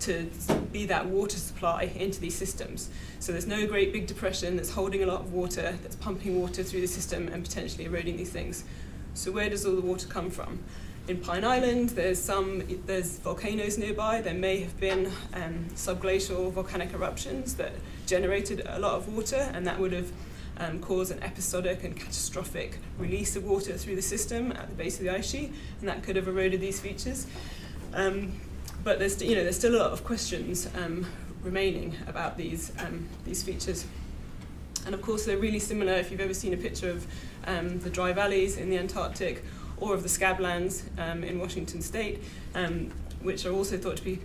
to be that water supply into these systems. So there's no great big depression that's holding a lot of water, that's pumping water through the system and potentially eroding these things. So where does all the water come from? In Pine Island, there's volcanoes nearby. There may have been subglacial volcanic eruptions that generated a lot of water, and that would have caused an episodic and catastrophic release of water through the system at the base of the ice sheet, and that could have eroded these features. But there's still a lot of questions remaining about these features. And of course, they're really similar. If you've ever seen a picture of the dry valleys in the Antarctic, or of the scablands in Washington State, which are also thought to be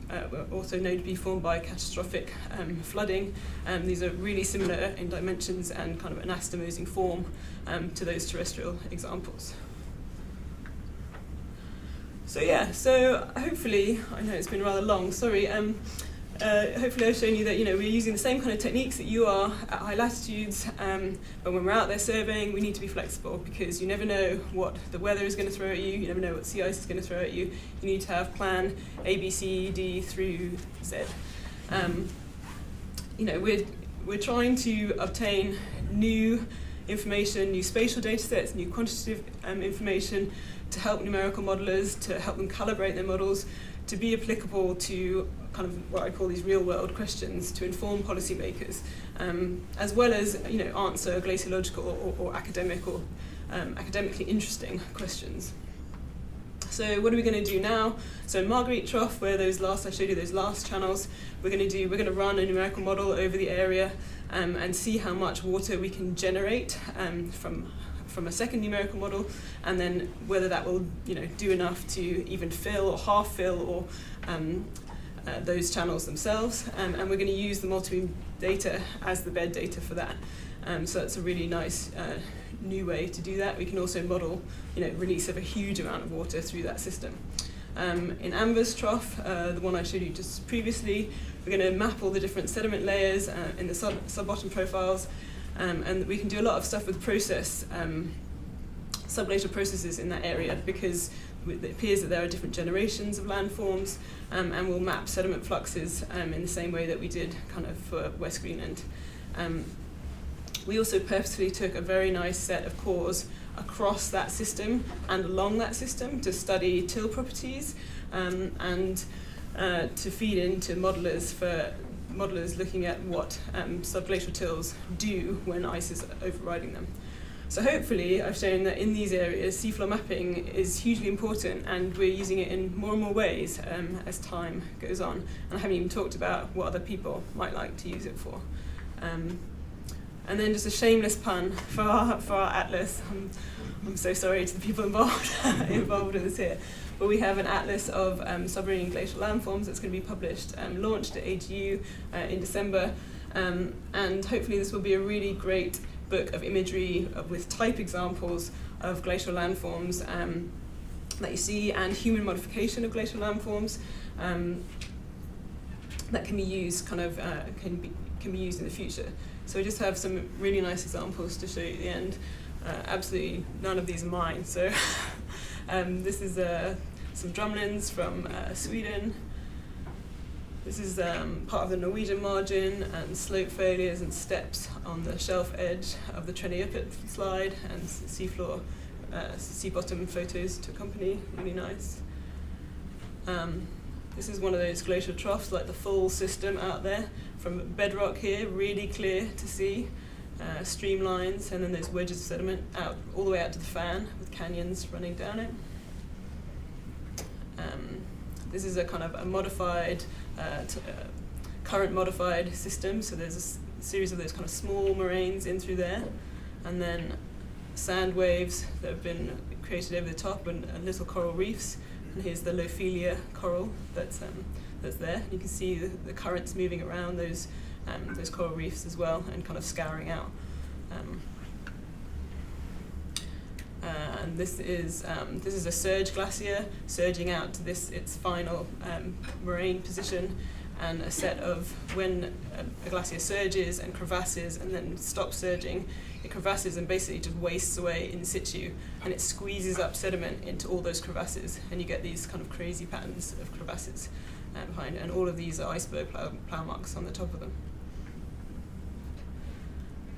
also known to be formed by catastrophic flooding. These are really similar in dimensions and kind of anastomosing form to those terrestrial examples. So hopefully, I know it's been rather long, sorry. Hopefully I've shown you that we're using the same kind of techniques that you are at high latitudes, but when we're out there surveying, we need to be flexible because you never know what the weather is going to throw at you, you never know what sea ice is going to throw at you. You need to have plan A, B, C, D through Z. We're trying to obtain new information, new spatial data sets, new quantitative information to help numerical modelers, to help them calibrate their models, to be applicable to kind of what I call these real-world questions, to inform policymakers, as well as answer glaciological or academic or academically interesting questions. So what are we going to do now? So Marguerite Trough, where I showed you those last channels, we're going to run a numerical model over the area and see how much water we can generate from a second numerical model, and then whether that will do enough to even fill or half fill or those channels themselves, and we're going to use the multibeam data as the bed data for that. So that's a really nice new way to do that. We can also model release of a huge amount of water through that system. In Amber's Trough, the one I showed you just previously, we're going to map all the different sediment layers in the sub-bottom profiles, and we can do a lot of stuff with subglacial processes in that area because it appears that there are different generations of landforms, and we'll map sediment fluxes in the same way that we did kind of for West Greenland. We also purposefully took a very nice set of cores across that system and along that system to study till properties and to feed into modelers looking at what subglacial tills do when ice is overriding them. So hopefully I've shown that in these areas seafloor mapping is hugely important, and we're using it in more and more ways as time goes on. And I haven't even talked about what other people might like to use it for. And then just a shameless pun for our atlas. I'm so sorry to the people involved in this here. But we have an atlas of submarine glacial landforms that's going to be published, launched at AGU in December. And hopefully this will be a really great book of imagery with type examples of glacial landforms that you see, and human modification of glacial landforms that can be used can be used in the future. So we just have some really nice examples to show you at the end. Absolutely none of these are mine. So this is some drumlins from Sweden. This is part of the Norwegian margin, and slope failures and steps on the shelf edge of the Treniopet slide, and seafloor, sea bottom photos to accompany, really nice. This is one of those glacial troughs, like the full system out there. From bedrock here, really clear to see, streamlines, and then those wedges of sediment out all the way out to the fan with canyons running down it. This is a kind of a modified, current modified system, so there's a series of those kind of small moraines in through there, and then sand waves that have been created over the top, and little coral reefs. And here's the Lophelia coral that's there. You can see the currents moving around those coral reefs as well, and kind of scouring out. And this is a surge glacier surging out to its final moraine position, and a set of when a glacier surges and crevasses and then stops surging, it crevasses and basically just wastes away in situ, and it squeezes up sediment into all those crevasses, and you get these kind of crazy patterns of crevasses behind, and all of these are iceberg plough marks on the top of them.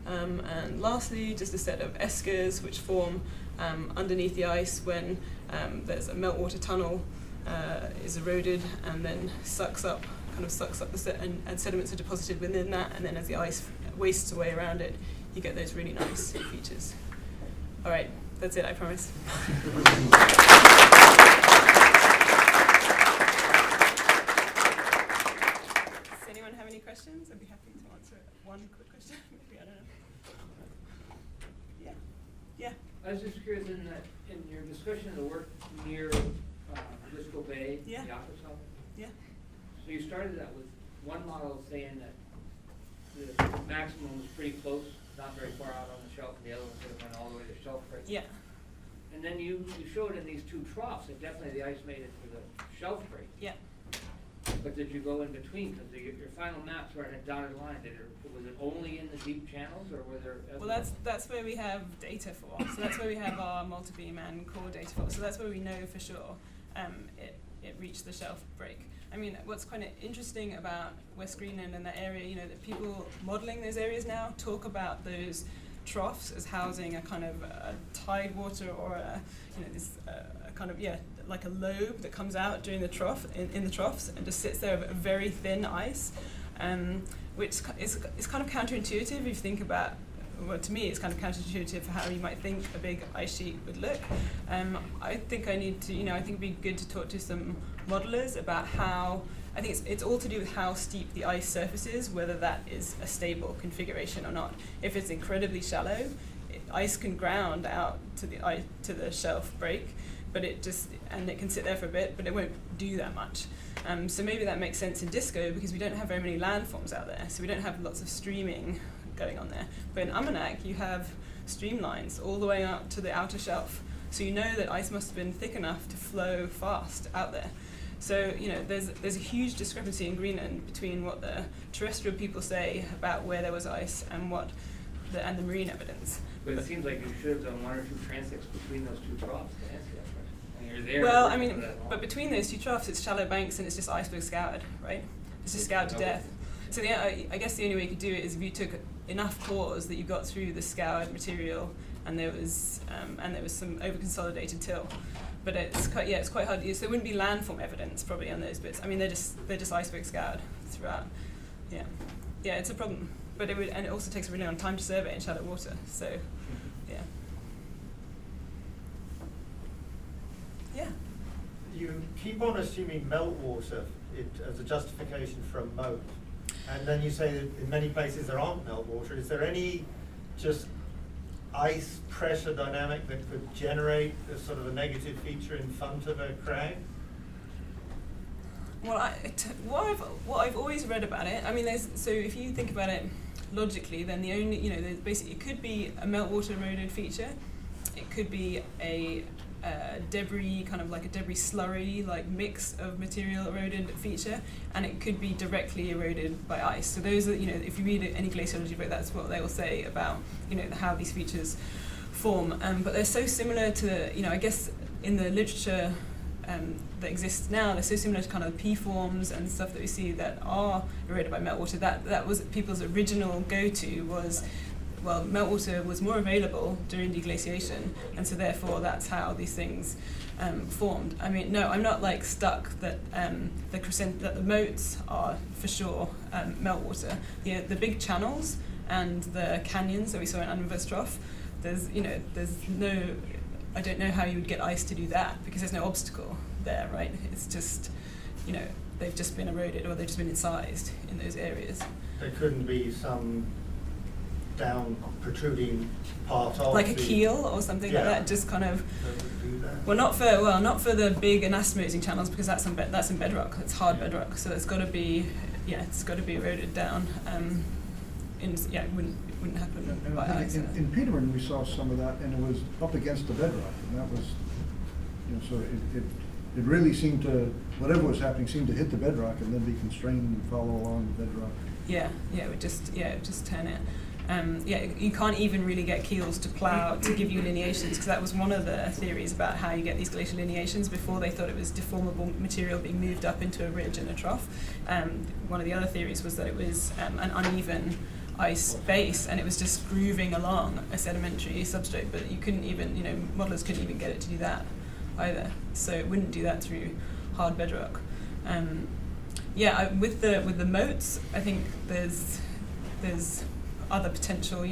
And lastly, just a set of eskers which form underneath the ice when there's a meltwater tunnel is eroded and then sucks up the and sediments are deposited within that, and then as the ice wastes away around it, you get those really nice features. All right, that's it, I promise. Does anyone have any questions? I'd be happy to answer one quick question. Maybe, I don't know. Yeah. I was just curious, in your discussion of the work near Disco Bay, Yeah. the office hub. Yeah. So you started that with one model saying that the maximum was pretty close, not very far out on the shelf, and the other one sort of went all the way to the shelf break. Yeah. And then you showed in these two troughs that definitely the ice made it to the shelf break. Yeah. But did you go in between? Because your final maps were in a dotted line. Was it only in the deep channels, or were there? Well, that's where we have data for. So that's where we have our multi-beam and core data for. So that's where we know for sure it reached the shelf break. I mean, what's kind of interesting about West Greenland and that area, that people modeling those areas now talk about those troughs as housing a kind of a tide water, or a kind of, like a lobe that comes out during the trough, in the troughs, and just sits there with a very thin ice, which is kind of counterintuitive if you think about, well, to me it's kind of counterintuitive for how you might think a big ice sheet would look. I think I think it'd be good to talk to some modelers about how, I think it's all to do with how steep the ice surface is, whether that is a stable configuration or not. If it's incredibly shallow, ice can ground out to the shelf break, but it can sit there for a bit, but it won't do that much. So maybe that makes sense in Disco, because we don't have very many landforms out there, so we don't have lots of streaming going on there. But in Umanak, you have streamlines all the way up to the outer shelf, so you know that ice must have been thick enough to flow fast out there. So there's a huge discrepancy in Greenland between what the terrestrial people say about where there was ice and and the marine evidence. But it seems like you should have done one or two transects between those two troughs to answer that question. And you're there. Well, but between those two troughs, it's shallow banks and it's just iceberg scoured, right? It's just scoured to death. So I guess the only way you could do it is if you took enough cores that you got through the scoured material and there was some over-consolidated till. But it's quite hard to use. So there wouldn't be landform evidence probably on those bits. I mean, they're just iceberg scoured throughout. Yeah, it's a problem. But it also takes a really long time to survey in shallow water. So, yeah. You keep on assuming meltwater as a justification for a moat, and then you say that in many places there aren't meltwater. Is there any just ice pressure dynamic that could generate a sort of a negative feature in front of a crag? Well, what I've always read about it, I mean, so if you think about it logically, then the only, there's basically, it could be a meltwater eroded feature, it could be a debris, kind of like a debris slurry, like mix of material eroded feature, and it could be directly eroded by ice. So those are, if you read any glaciology book, that's what they will say about, how these features form. But they're so similar to, I guess in the literature that exists now, they're so similar to kind of P forms and stuff that we see that are eroded by meltwater. That was people's original go-to was, well, meltwater was more available during deglaciation, and so therefore that's how these things formed. I mean, no, I'm not like stuck that that the moats are for sure meltwater. The big channels and the canyons that we saw in Anvers Trough, there's no, I don't know how you would get ice to do that because there's no obstacle there, right? It's just, they've just been eroded or they've just been incised in those areas. There couldn't be some down protruding part of like a keel or something like that, just kind of. Well, not for the big anastomosing channels because that's in bedrock. It's hard bedrock, so it's got to be eroded down. It wouldn't happen And by ice. in Peterman, we saw some of that, and it was up against the bedrock, and that was, so it really seemed to, whatever was happening seemed to hit the bedrock and then be constrained and follow along the bedrock. It would just turn it. You can't even really get keels to plough to give you lineations, because that was one of the theories about how you get these glacial lineations. Before, they thought it was deformable material being moved up into a ridge and a trough. One of the other theories was that it was an uneven ice base, and it was just grooving along a sedimentary substrate, but you couldn't even, modelers couldn't even get it to do that either. So it wouldn't do that through hard bedrock. With the moats, I think there's other potential,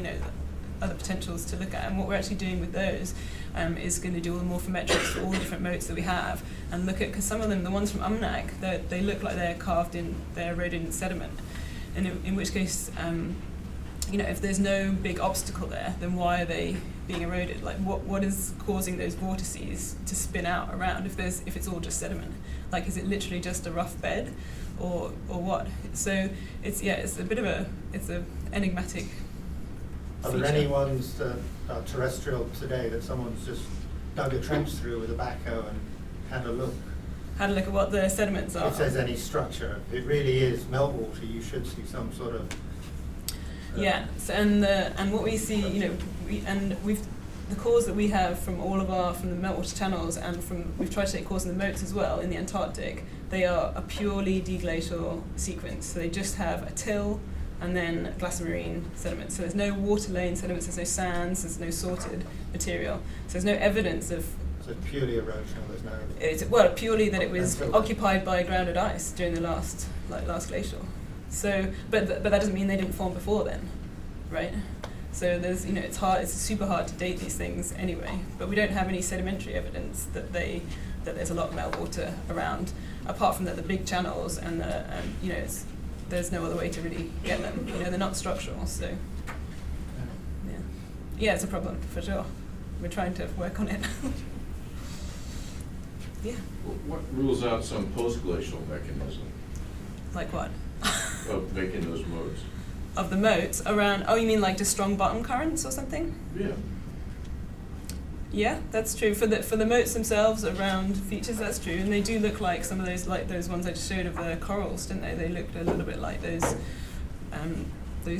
other potentials to look at, and what we're actually doing with those is going to do all the morphometrics for all the different moats that we have, and look at, because some of them, the ones from Umnak, they look like they're carved in, they're eroded in sediment, and in which case, if there's no big obstacle there, then why are they being eroded? Like, what is causing those vortices to spin out around if it's all just sediment? Like, is it literally just a rough bed, or what? So it's a bit of it's a enigmatic Are there any ones that are terrestrial today that someone's just dug a trench through with a backhoe and had a look? Had a look at what the sediments are. If there's any structure, if it really is meltwater, you should see some sort of. So, and what we see, the cores that we have from from the meltwater channels, and we've tried to take cores in the moats as well in the Antarctic. They are a purely deglacial sequence. So they just have a till and then glacimarine sediments. So there's no water lane sediments, there's no sands, there's no sorted material. So there's no evidence of. So it's purely erosional. There's no. Purely that it was occupied by grounded ice during the last glacial. So, but that doesn't mean they didn't form before then, right? So there's, it's super hard to date these things anyway. But we don't have any sedimentary evidence that there's a lot of meltwater around, apart from that the big channels and there's no other way to really get them. They're not structural, so yeah, it's a problem for sure. We're trying to work on it. Yeah. What rules out some post-glacial mechanism? Like what? Of making those moats. Of the moats around, you mean like just strong bottom currents or something? Yeah. Yeah, that's true. For the moats themselves around features, that's true. And they do look like some of those, like those ones I just showed of the corals, didn't they? They looked a little bit like those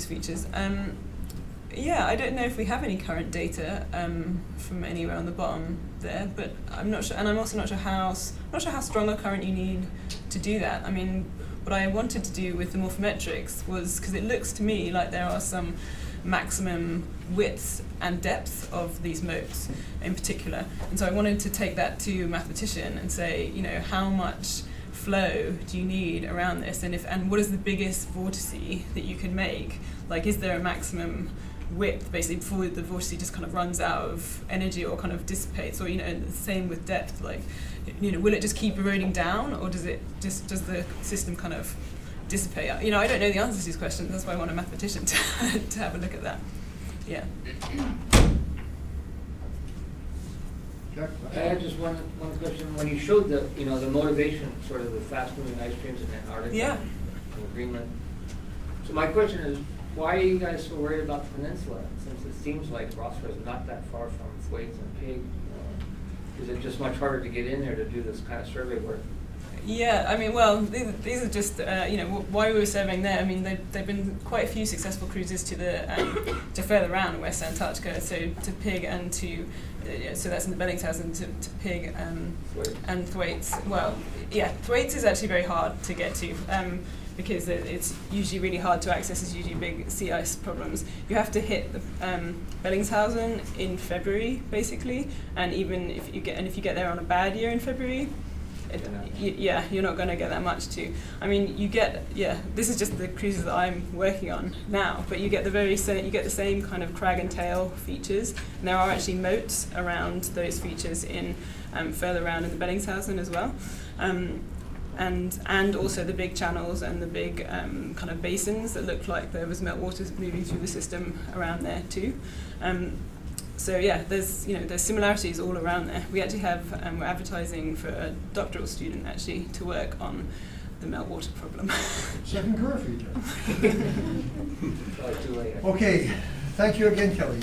features. I don't know if we have any current data from anywhere on the bottom there, but I'm not sure, and I'm also not sure how strong a current you need to do that. I mean, what I wanted to do with the morphometrics was, because it looks to me like there are some maximum width and depth of these moats in particular. And so I wanted to take that to a mathematician and say, you know, how much flow do you need around this, and what is the biggest vortice that you can make? Like, is there a maximum width basically before the vortice just kind of runs out of energy or kind of dissipates? Or, you know, the same with depth, like, you know, will it just keep eroding down, or does the system kind of dissipate? You know, I don't know the answers to these questions. That's why I want a mathematician to have a look at that. Yeah. Jack? I had just one question. When you showed the motivation, sort of the fast-moving ice streams in Antarctica Yeah. and Greenland. So my question is, why are you guys so worried about the peninsula? Since it seems like Rossford is not that far from Thwaites and Pig, is it just much harder to get in there to do this kind of survey work? Yeah, I mean, well, these are just, you know, why we were surveying there. I mean, there've been quite a few successful cruises to the to further around in West Antarctica, so to Pig and to, so that's in the Bellingshausen, to Pig and Thwaites. Well, yeah, Thwaites is actually very hard to get to because it's usually really hard to access. It's usually big sea ice problems. You have to hit the Bellingshausen in February, basically, and even if you get there on a bad year in February, you're not going to get that much too. I mean, this is just the cruises that I'm working on now, but you get the same kind of crag and tail features, and there are actually moats around those features in further around in the Bellingshausen as well, and also the big channels and the big kind of basins that look like there was meltwater moving through the system around there too. So yeah, there's similarities all around there. We actually have we're advertising for a doctoral student actually to work on the meltwater problem. Second career feature. Probably too late. Okay, thank you again, Kelly.